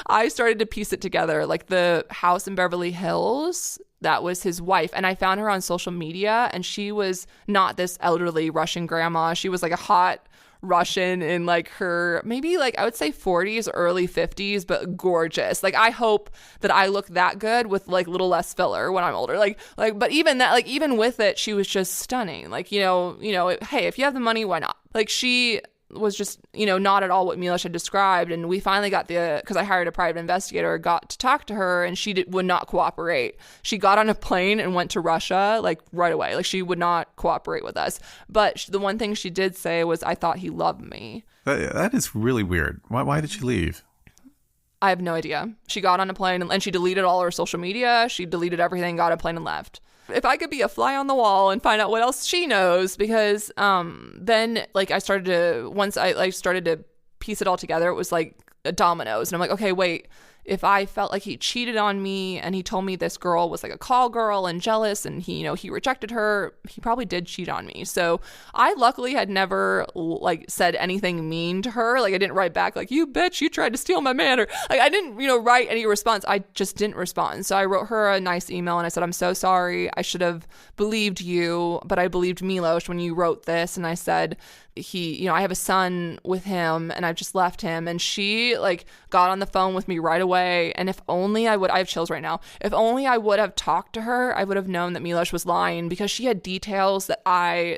I started to piece it together, like the house in Beverly Hills, that was his wife. And I found her on social media, and she was not this elderly Russian grandma. She was like a hot Russian in like her, maybe like I would say 40s, early 50s, but gorgeous. Like I hope that I look that good with like a little less filler when I'm older. But even that, like even with it, she was just stunning. Like, hey, if you have the money, why not? Like she was just, not at all what Milos had described. And we finally got because I hired a private investigator, got to talk to her, and she would not cooperate. She got on a plane and went to Russia like right away. Like she would not cooperate with us. But the one thing she did say was, I thought he loved me. That is really weird. Why did she leave? I have no idea. She got on a plane and she deleted all her social media. She deleted everything, got on a plane and left. If I could be a fly on the wall and find out what else she knows, because then like once I started to piece it all together, it was like dominoes. And I'm like, okay, wait, if I felt like he cheated on me and he told me this girl was like a call girl and jealous and he, he rejected her, he probably did cheat on me. So I luckily had never like said anything mean to her. Like I didn't write back like, you bitch, you tried to steal my man. Or like I didn't, write any response. I just didn't respond. So I wrote her a nice email and I said, I'm so sorry. I should have believed you, but I believed Milos when you wrote this. And I said, I have a son with him and I've just left him. And she like got on the phone with me right away. And if only I have chills right now. If only I would have talked to her, I would have known that Milos was lying, because she had details that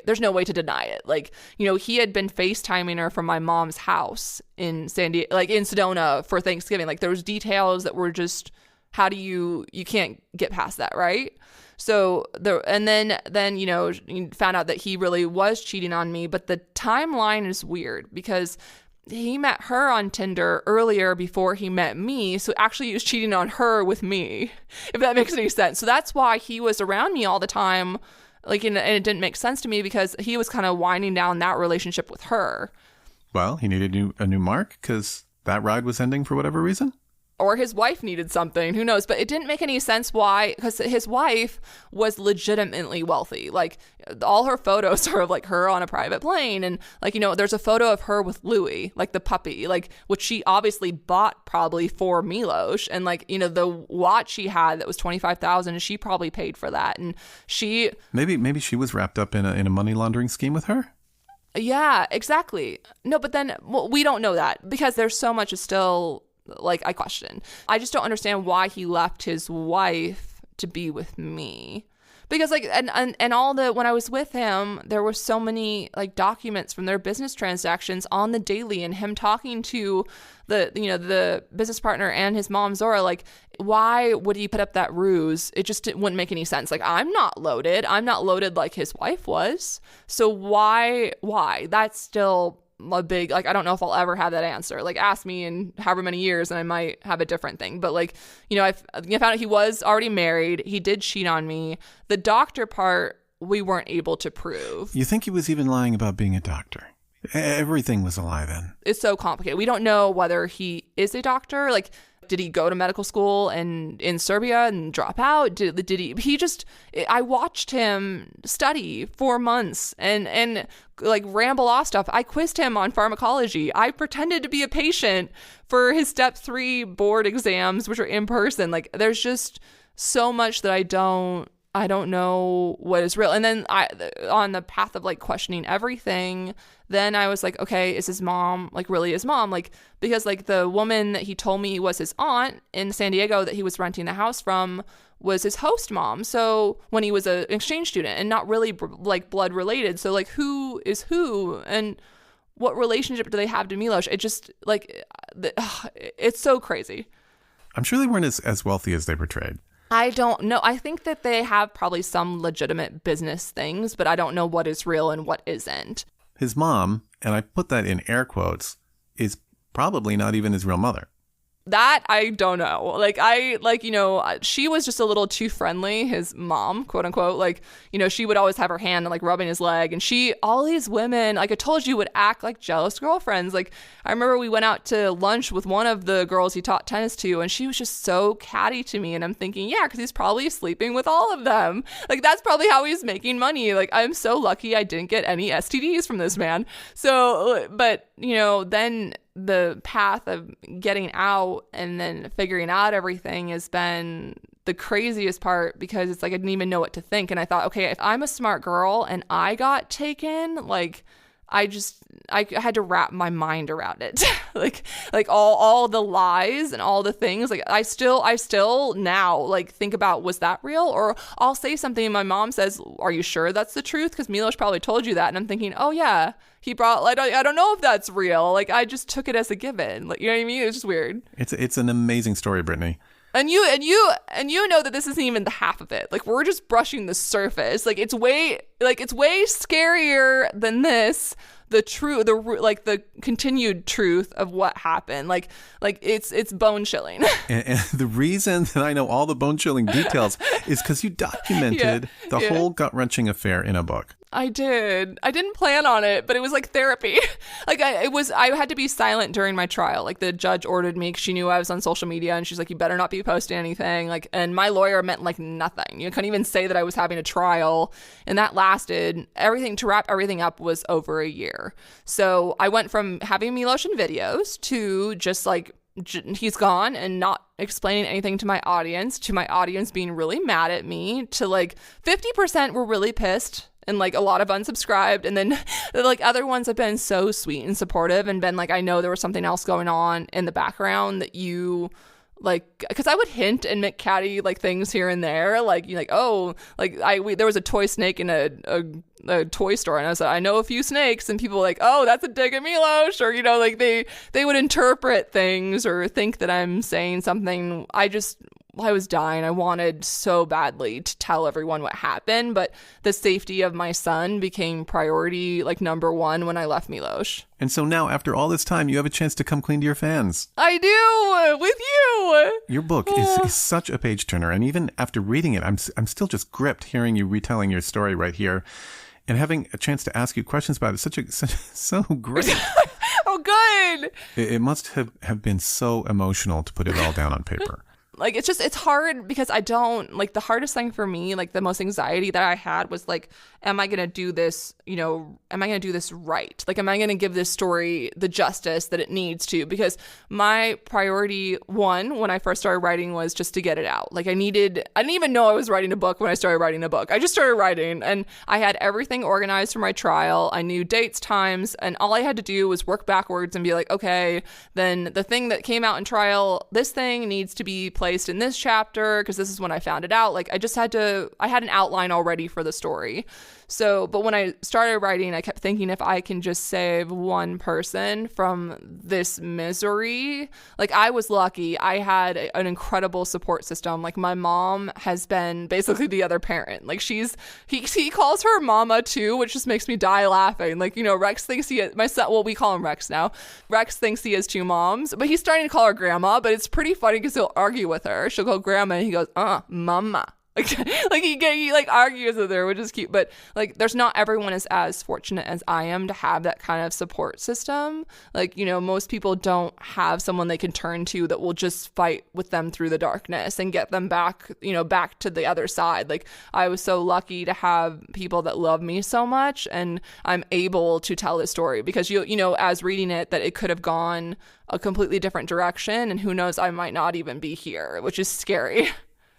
there's no way to deny it. Like, he had been FaceTiming her from my mom's house in San Diego, like in Sedona for Thanksgiving. Like there was details that were just, how do you can't get past that, right? So then you found out that he really was cheating on me, but the timeline is weird because he met her on Tinder earlier before he met me. So actually he was cheating on her with me, if that makes any sense. So that's why he was around me all the time. Like, and it didn't make sense to me because he was kind of winding down that relationship with her. Well, he needed a new mark because that ride was ending for whatever reason. Or his wife needed something, who knows? But it didn't make any sense why, because his wife was legitimately wealthy. Like all her photos are of like her on a private plane. And like, there's a photo of her with Louis, like the puppy, like which she obviously bought probably for Milos. And like, the watch she had that was $25,000, she probably paid for that. And she... Maybe she was wrapped up in a money laundering scheme with her? Yeah, exactly. No, but then we don't know that because there's so much is still... like I question. I just don't understand why he left his wife to be with me. Because like and all when I was with him, there were so many like documents from their business transactions on the daily, and him talking to the business partner and his mom Zora. Like, why would he put up that ruse? It just wouldn't make any sense. Like, I'm not loaded like his wife was. So why? That's still a big, like, I don't know if I'll ever have that answer. Like, ask me in however many years and I might have a different thing. But like, I found out he was already married. He did cheat on me. The doctor part, we weren't able to prove. You think he was even lying about being a doctor? Everything was a lie then. It's so complicated. We don't know whether he is a doctor. Like, did he go to medical school and in Serbia and drop out? Did he just, I watched him study for months and like ramble off stuff. I quizzed him on pharmacology. I pretended to be a patient for his step 3 board exams, which are in person. Like, there's just so much that I don't know what is real. And then on the path of like questioning everything, then I was like, okay, is his mom like really his mom? Like, because like the woman that he told me was his aunt in San Diego that he was renting the house from was his host mom. So when he was an exchange student and not really like blood related. So like, who is who and what relationship do they have to Milos? It just like, it's so crazy. I'm sure they weren't as wealthy as they portrayed. I don't know. I think that they have probably some legitimate business things, but I don't know what is real and what isn't. His mom, and I put that in air quotes, is probably not even his real mother. That I don't know. She was just a little too friendly, his mom, quote unquote. Like, she would always have her hand like rubbing his leg. And all these women, like I told you, would act like jealous girlfriends. Like, I remember we went out to lunch with one of the girls he taught tennis to, and she was just so catty to me. And I'm thinking, yeah, because he's probably sleeping with all of them. Like, that's probably how he's making money. Like, I'm so lucky I didn't get any STDs from this man. So, but, then the path of getting out and then figuring out everything has been the craziest part, because it's like I didn't even know what to think. And I thought, okay, if I'm a smart girl and I got taken, like I had to wrap my mind around it. like all the lies and all the things. Like I still now like think about, was that real? Or I'll say something and my mom says, are you sure that's the truth? Because Milos probably told you that. And I'm thinking, oh yeah, he brought, like, I don't know if that's real. Like I just took it as a given. Like, you know what I mean? It's just weird. It's an amazing story, Brittani. And you know that this isn't even the half of it. Like, we're just brushing the surface. Like it's way scarier than this. the continued truth of what happened. Like it's bone chilling. And the reason that I know all the bone chilling details is because you documented the whole gut wrenching affair in a book. I did. I didn't plan on it, but it was like therapy. Like I had to be silent during my trial. Like the judge ordered me because she knew I was on social media, and she's like, you better not be posting anything. Like, and my lawyer meant like nothing. You couldn't even say that I was having a trial, and that lasted to wrap everything up was over a year. So I went from having Milos in videos to just like, he's gone and not explaining anything to my audience being really mad at me, to like 50% were really pissed and like a lot of unsubscribed, and then like other ones have been so sweet and supportive and been like, I know there was something else going on in the background that you like, because I would hint and make catty like things here and there, like you like, oh, like there was a toy snake in a toy store, and I said, I know a few snakes, and people were like, oh, that's a dig at Milos, or like they would interpret things or think that I'm saying something. I was dying. I wanted so badly to tell everyone what happened, but the safety of my son became priority, like number one, when I left Milos. And so now, after all this time, you have a chance to come clean to your fans. I do, with you. Your book is such a page turner, and even after reading it, I'm still just gripped hearing you retelling your story right here, and having a chance to ask you questions about it. So great. Oh, good. It must have been so emotional to put it all down on paper. Like, it's hard because I don't, like, the hardest thing for me, like, the most anxiety that I had was, like, am I going to do this, am I going to do this right? Like, am I going to give this story the justice that it needs to? Because my priority one, when I first started writing, was just to get it out. Like, I didn't even know I was writing a book when I started writing a book. I just started writing, and I had everything organized for my trial. I knew dates, times, and all I had to do was work backwards and be like, okay, then the thing that came out in trial, this thing needs to be placed in this chapter because this is when I found it out. Like, I had an outline already for the story. So, but when I started writing, I kept thinking, if I can just save one person from this misery. Like, I was lucky. I had an incredible support system. Like, my mom has been basically the other parent. Like, he calls her mama too, which just makes me die laughing. Like, Rex thinks my son, well, we call him Rex now. Rex thinks he has two moms, but he's starting to call her grandma, but it's pretty funny because he'll argue with her. She'll go grandma, and he goes, mama. Like he argues with her, which is cute. But like, there's not everyone is as fortunate as I am to have that kind of support system. Like, most people don't have someone they can turn to that will just fight with them through the darkness and get them back, back to the other side. Like, I was so lucky to have people that love me so much, and I'm able to tell this story because as reading it, that it could have gone a completely different direction, and who knows, I might not even be here, which is scary.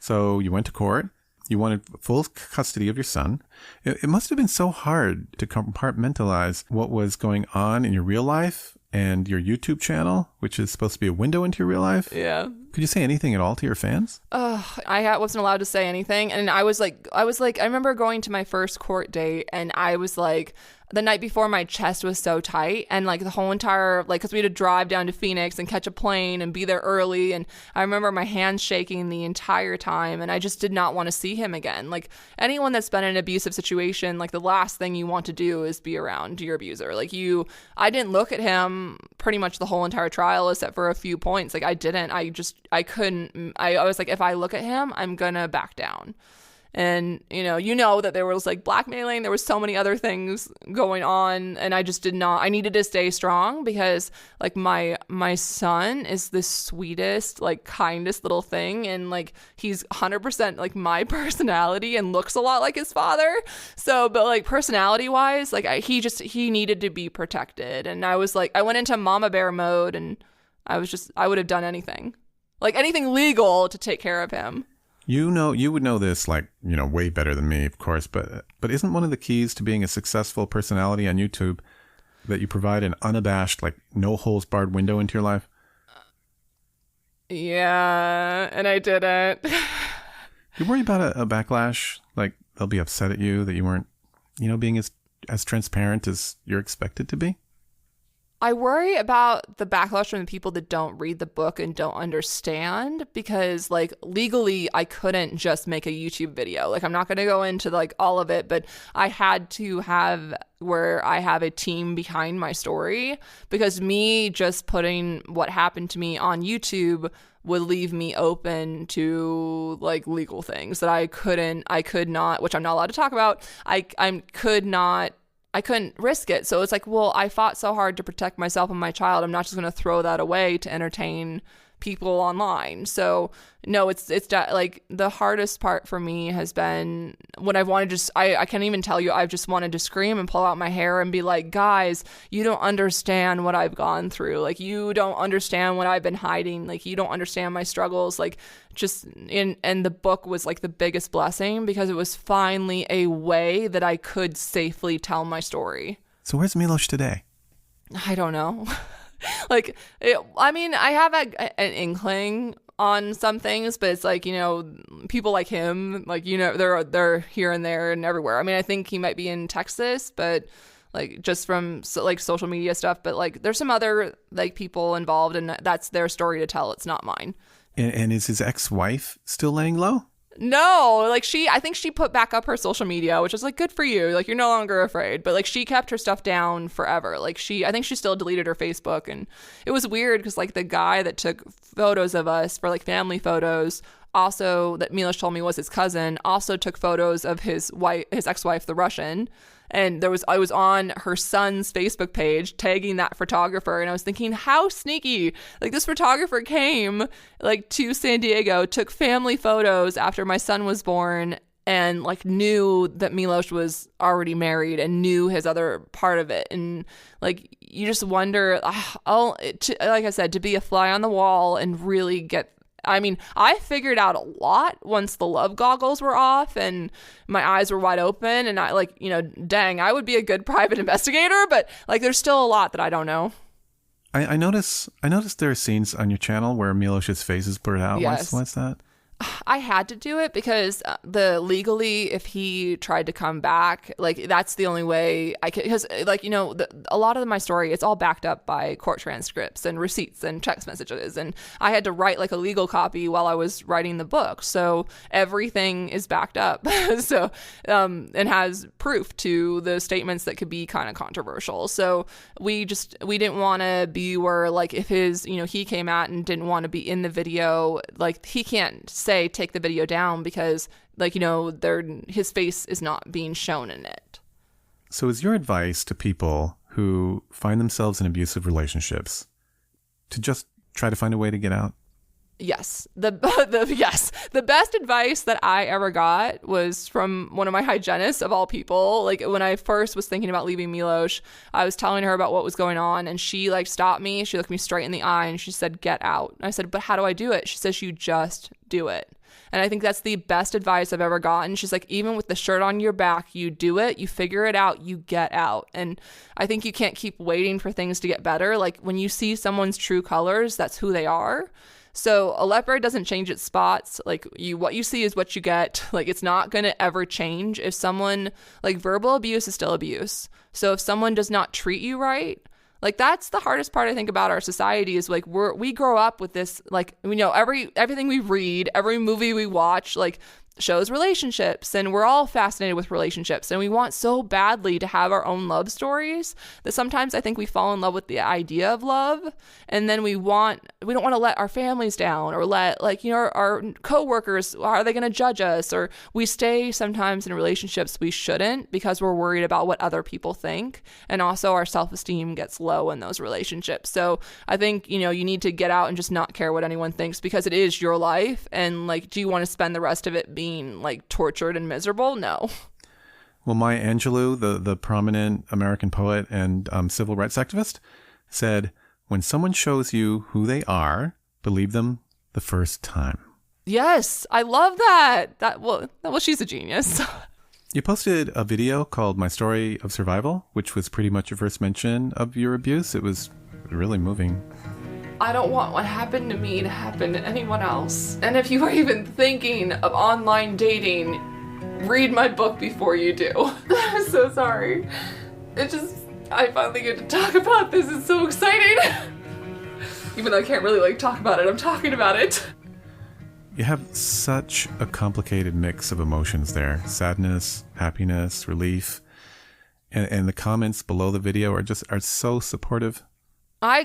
So you went to court. You wanted full custody of your son. It must have been so hard to compartmentalize what was going on in your real life and your YouTube channel, which is supposed to be a window into your real life. Yeah. Could you say anything at all to your fans? I wasn't allowed to say anything. And I remember going to my first court date, and I was like, the night before, my chest was so tight, and like the whole entire, like, because we had to drive down to Phoenix and catch a plane and be there early, and I remember my hands shaking the entire time, and I just did not want to see him again. Like, anyone that's been in an abusive situation, like, the last thing you want to do is be around your abuser. Like, I didn't look at him pretty much the whole entire trial except for a few points. Like, I couldn't. I was like, if I look at him, I'm gonna back down. And, that there was like blackmailing, there was so many other things going on, and I just did not, I needed to stay strong because like my son is the sweetest, like kindest little thing. And like, he's 100% like my personality and looks a lot like his father. So, but like personality wise, like he needed to be protected. And I was like, I went into mama bear mode, and I would have done anything, like anything legal to take care of him. You would know this, like, way better than me, of course, but isn't one of the keys to being a successful personality on YouTube that you provide an unabashed, like, no holes barred window into your life? Yeah, and I didn't. You worry about a backlash? Like, they'll be upset at you that you weren't, being as transparent as you're expected to be? I worry about the backlash from the people that don't read the book and don't understand, because like legally I couldn't just make a YouTube video. Like I'm not going to go into like all of it, but I had to have where I have a team behind my story, because me just putting what happened to me on YouTube would leave me open to like legal things that I could not, which I'm not allowed to talk about. I couldn't risk it. So it's like, well, I fought so hard to protect myself and my child. I'm not just going to throw that away to entertain people online. So no, it's like the hardest part for me has been when I've wanted to I can't even tell you, I've just wanted to scream and pull out my hair and be like, guys, you don't understand what I've gone through. Like, you don't understand what I've been hiding. Like, you don't understand my struggles. Like, and the book was like the biggest blessing, because it was finally a way that I could safely tell my story. So where's Milos today? I don't know. Like, I have an inkling on some things, but it's like, people like him, like, they're here and there and everywhere. I mean, I think he might be in Texas, but like just from like social media stuff, but like there's some other like people involved, and that's their story to tell. It's not mine. And is his ex-wife still laying low? No, like I think she put back up her social media, which is like, good for you. Like, you're no longer afraid, but like she kept her stuff down forever. Like I think she still deleted her Facebook, and it was weird because like the guy that took photos of us for like family photos, also that Milos told me was his cousin, also took photos of his ex-wife, the Russian. And I was on her son's Facebook page tagging that photographer, and I was thinking, how sneaky. Like, this photographer came like to San Diego, took family photos after my son was born, and like knew that Milos was already married and knew his other part of it. And like, you just wonder, like I said, to be a fly on the wall and really I figured out a lot once the love goggles were off and my eyes were wide open, and I dang, I would be a good private investigator, but like there's still a lot that I don't know. I noticed there are scenes on your channel where Milos's face is blurred out. Yes. What's that? I had to do it because legally, if he tried to come back, like that's the only way I could, because like, a lot of my story, it's all backed up by court transcripts and receipts and text messages. And I had to write like a legal copy while I was writing the book. So everything is backed up. So, and has proof to the statements that could be kind of controversial. So we didn't want to be where like if he came out and didn't want to be in the video, like he can't say take the video down because like his face is not being shown in it. So is your advice to people who find themselves in abusive relationships to just try to find a way to get out? Yes. The best advice that I ever got was from one of my hygienists of all people. Like when I first was thinking about leaving Milos, I was telling her about what was going on, and she like stopped me. She looked me straight in the eye and she said, "Get out." I said, "But how do I do it?" She says, "You just do it." And I think that's the best advice I've ever gotten. She's like, even with the shirt on your back, you do it, you figure it out, you get out. And I think you can't keep waiting for things to get better. Like when you see someone's true colors, that's who they are. So a leopard doesn't change its spots. Like what you see is what you get. Like it's not going to ever change. If someone, like verbal abuse is still abuse. So if someone does not treat you right, like that's the hardest part I think about our society is like we grow up with this, like, everything we read, every movie we watch, like shows relationships, and we're all fascinated with relationships, and we want so badly to have our own love stories that sometimes I think we fall in love with the idea of love, and then we don't want to let our families down or let our coworkers, are they going to judge us? Or we stay sometimes in relationships we shouldn't because we're worried about what other people think, and also our self-esteem gets low in those relationships. So I think you need to get out and just not care what anyone thinks, because it is your life, and like, do you want to spend the rest of it being like tortured and miserable? No. Well, Maya Angelou, the prominent American poet and civil rights activist, said, "When someone shows you who they are, believe them the first time." Yes, I love that. Well, she's a genius. You posted a video called "My Story of Survival," which was pretty much your first mention of your abuse. It was really moving. I don't want what happened to me to happen to anyone else. And if you are even thinking of online dating, read my book before you do. I'm so sorry. I finally get to talk about this. It's so exciting. Even though I can't really like talk about it, I'm talking about it. You have such a complicated mix of emotions there. Sadness, happiness, relief. And the comments below the video are so supportive. I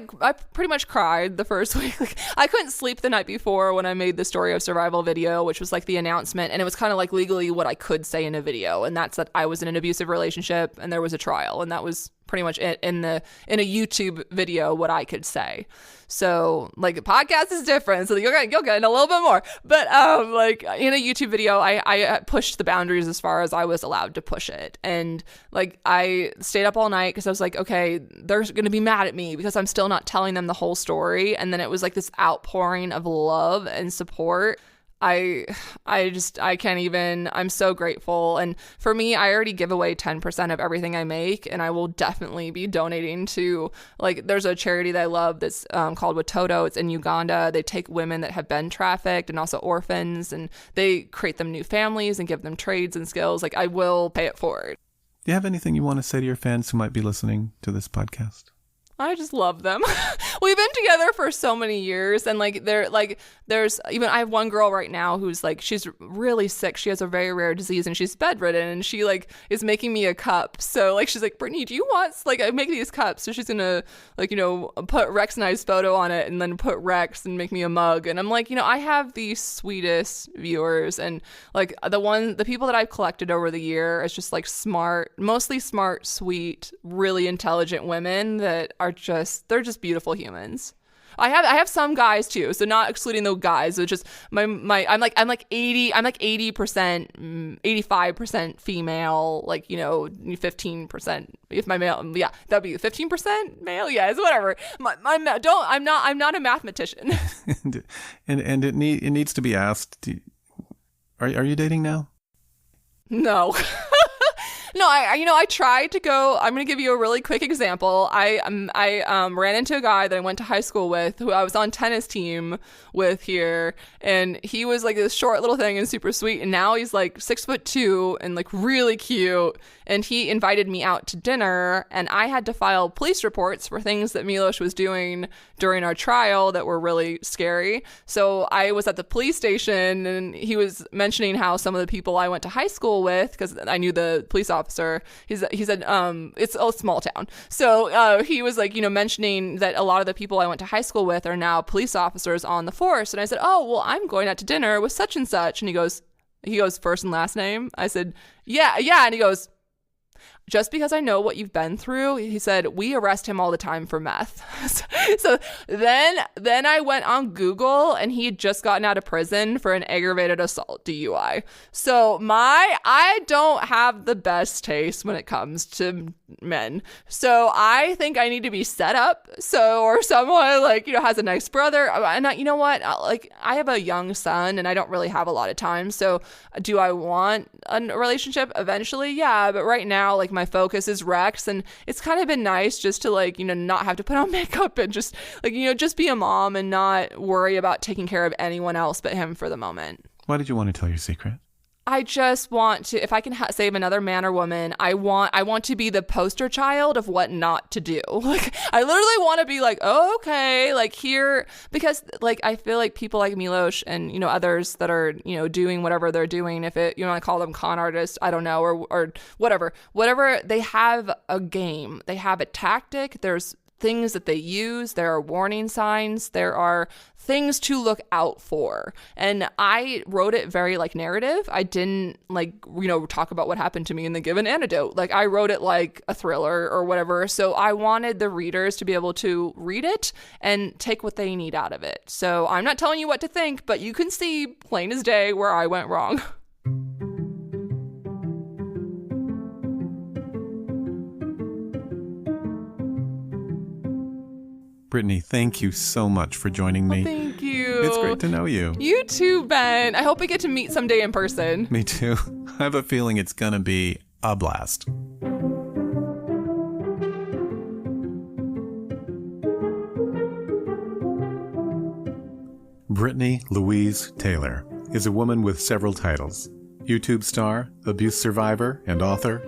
pretty much cried the first week. Like, I couldn't sleep the night before when I made the Story of Survival video, which was like the announcement, and it was kind of like legally what I could say in a video, and that's that I was in an abusive relationship and there was a trial, and that was pretty much it in a YouTube video what I could say. So like a podcast is different, so you'll get in a little bit more. But like in a YouTube video, I pushed the boundaries as far as I was allowed to push it, and like I stayed up all night because I was like, okay, they're gonna be mad at me because I'm still not telling them the whole story. And then it was like this outpouring of love and support. I can't even, I'm so grateful. And for me, I already give away 10% of everything I make, and I will definitely be donating to, like, there's a charity that I love that's called Watoto. It's in Uganda. They take women that have been trafficked and also orphans, and they create them new families and give them trades and skills. Like, I will pay it forward. Do you have anything you want to say to your fans who might be listening to this podcast? I just love them. We've been together for so many years, and like there's even, I have one girl right now who's like, she's really sick. She has a very rare disease and she's bedridden, and she like is making me a cup. So like she's like, Brittani, do you want, like, I make these cups, so she's gonna like, you know, put Rex and I's photo on it and then put Rex and make me a mug. And I'm like, you know, I have the sweetest viewers, and like the people that I've collected over the year is just like mostly smart, sweet, really intelligent women that are they're just beautiful humans. I have some guys too, so not excluding the guys. So just I'm like 80%, 85% female, like, you know, 15% if my male, yeah, that'd be 15% male, yeah, it's whatever. I'm not a mathematician. and it needs to be asked. Are you dating now? No. No, I tried to go. I'm going to give you a really quick example. I ran into a guy that I went to high school with, who I was on tennis team with here, and he was like this short little thing and super sweet, and now he's like 6'2" and like really cute, and he invited me out to dinner, and I had to file police reports for things that Milos was doing during our trial that were really scary. So I was at the police station, and he was mentioning how some of the people I went to high school with, because I knew the police officer, he said it's a small town, so he was like, you know, mentioning that a lot of the people I went to high school with are now police officers on the force. And I said, oh well, I'm going out to dinner with such and such, and he goes first and last name. I said yeah, and he goes, just because I know what you've been through, he said, we arrest him all the time for meth. So then I went on Google, and he had just gotten out of prison for an aggravated assault DUI. So I don't have the best taste when it comes to men. So I think I need to be set up. Or someone like, you know, has a nice brother. And you know what? Like, I have a young son, and I don't really have a lot of time. So do I want a relationship eventually? Yeah. But right now, like, my focus is Rex, and it's kind of been nice just to, like, you know, not have to put on makeup and just, like, you know, just be a mom and not worry about taking care of anyone else but him for the moment. Why did you want to tell your secret? I just want to, if I can save another man or woman, I want to be the poster child of what not to do. Like, I literally want to be like, oh, okay, like here, because like I feel like people like Milos and, you know, others that are, you know, doing whatever they're doing, if it, you want to call them con artists, I don't know, or whatever, they have a game, they have a tactic, there's things that they use, there are warning signs, there are things to look out for. And I wrote it very like narrative. I didn't like, you know, talk about what happened to me and then give an anecdote. Like, I wrote it like a thriller or whatever. So I wanted the readers to be able to read it and take what they need out of it. So I'm not telling you what to think, but you can see plain as day where I went wrong. Brittani, thank you so much for joining me. Thank you. It's great to know you. You too, Ben. I hope we get to meet someday in person. Me too. I have a feeling it's going to be a blast. Brittani Louise Taylor is a woman with several titles: YouTube star, abuse survivor, and author.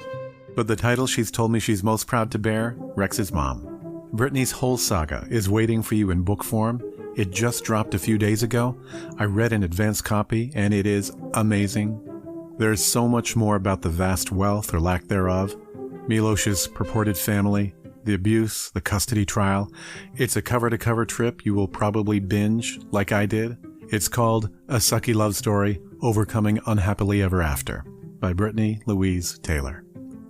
But the title she's told me she's most proud to bear, Rex's mom. Brittani's whole saga is waiting for you in book form. It just dropped a few days ago. I read an advance copy, and it is amazing. There's so much more about the vast wealth or lack thereof, Milosh's purported family, the abuse, the custody trial. It's a cover-to-cover trip you will probably binge, like I did. It's called A Sucky Love Story, Overcoming Unhappily Ever After, by Brittani Louise Taylor.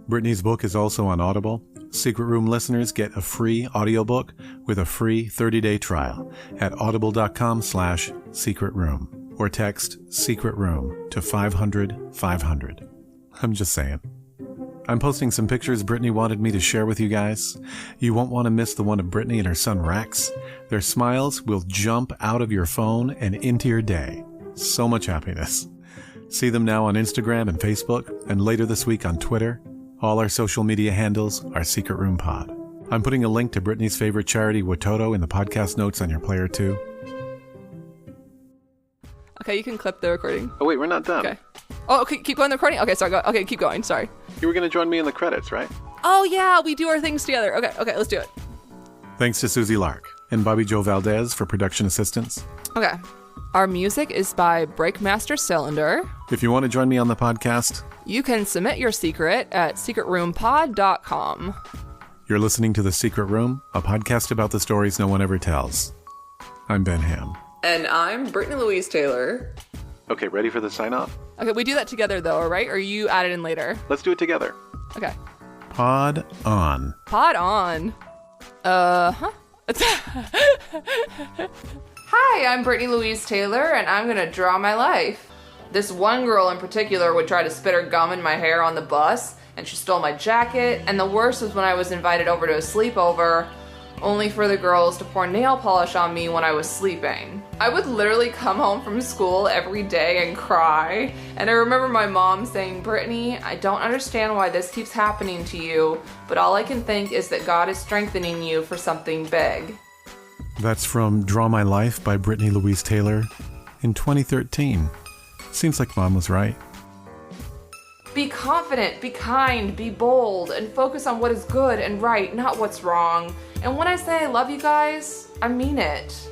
Brittani's book is also on Audible. Secret Room listeners get a free audiobook with a free 30-day trial at audible.com/secretroom or text Secret Room to 500-500. I'm just saying. I'm posting some pictures Brittani wanted me to share with you guys. You won't want to miss the one of Brittani and her son Rex. Their smiles will jump out of your phone and into your day. So much happiness. See them now on Instagram and Facebook, and later this week on Twitter. All our social media handles are Secret Room Pod. I'm putting a link to Brittani's favorite charity, Watoto, in the podcast notes on your player too. Okay, you can clip the recording. Oh, wait, we're not done. Okay. Oh, okay, keep going the recording? Okay, sorry. Okay, keep going. Sorry. You were going to join me in the credits, right? Oh, yeah, we do our things together. Okay, let's do it. Thanks to Susie Lark and Bobby Joe Valdez for production assistance. Okay. Our music is by Breakmaster Cylinder. If you want to join me on the podcast, you can submit your secret at secretroompod.com. You're listening to The Secret Room, a podcast about the stories no one ever tells. I'm Ben Ham. And I'm Brittani Louise Taylor. Okay, ready for the sign-off? Okay, we do that together though, right? Or you add it in later? Let's do it together. Okay. Pod on. Pod on. Hi, I'm Brittani Louise Taylor, and I'm gonna draw my life. This one girl in particular would try to spit her gum in my hair on the bus, and she stole my jacket, and the worst was when I was invited over to a sleepover, only for the girls to pour nail polish on me when I was sleeping. I would literally come home from school every day and cry, and I remember my mom saying, "Brittani, I don't understand why this keeps happening to you, but all I can think is that God is strengthening you for something big." That's from Draw My Life by Brittani Louise Taylor in 2013. Seems like Mom was right. Be confident, be kind, be bold, and focus on what is good and right, not what's wrong. And when I say I love you guys, I mean it.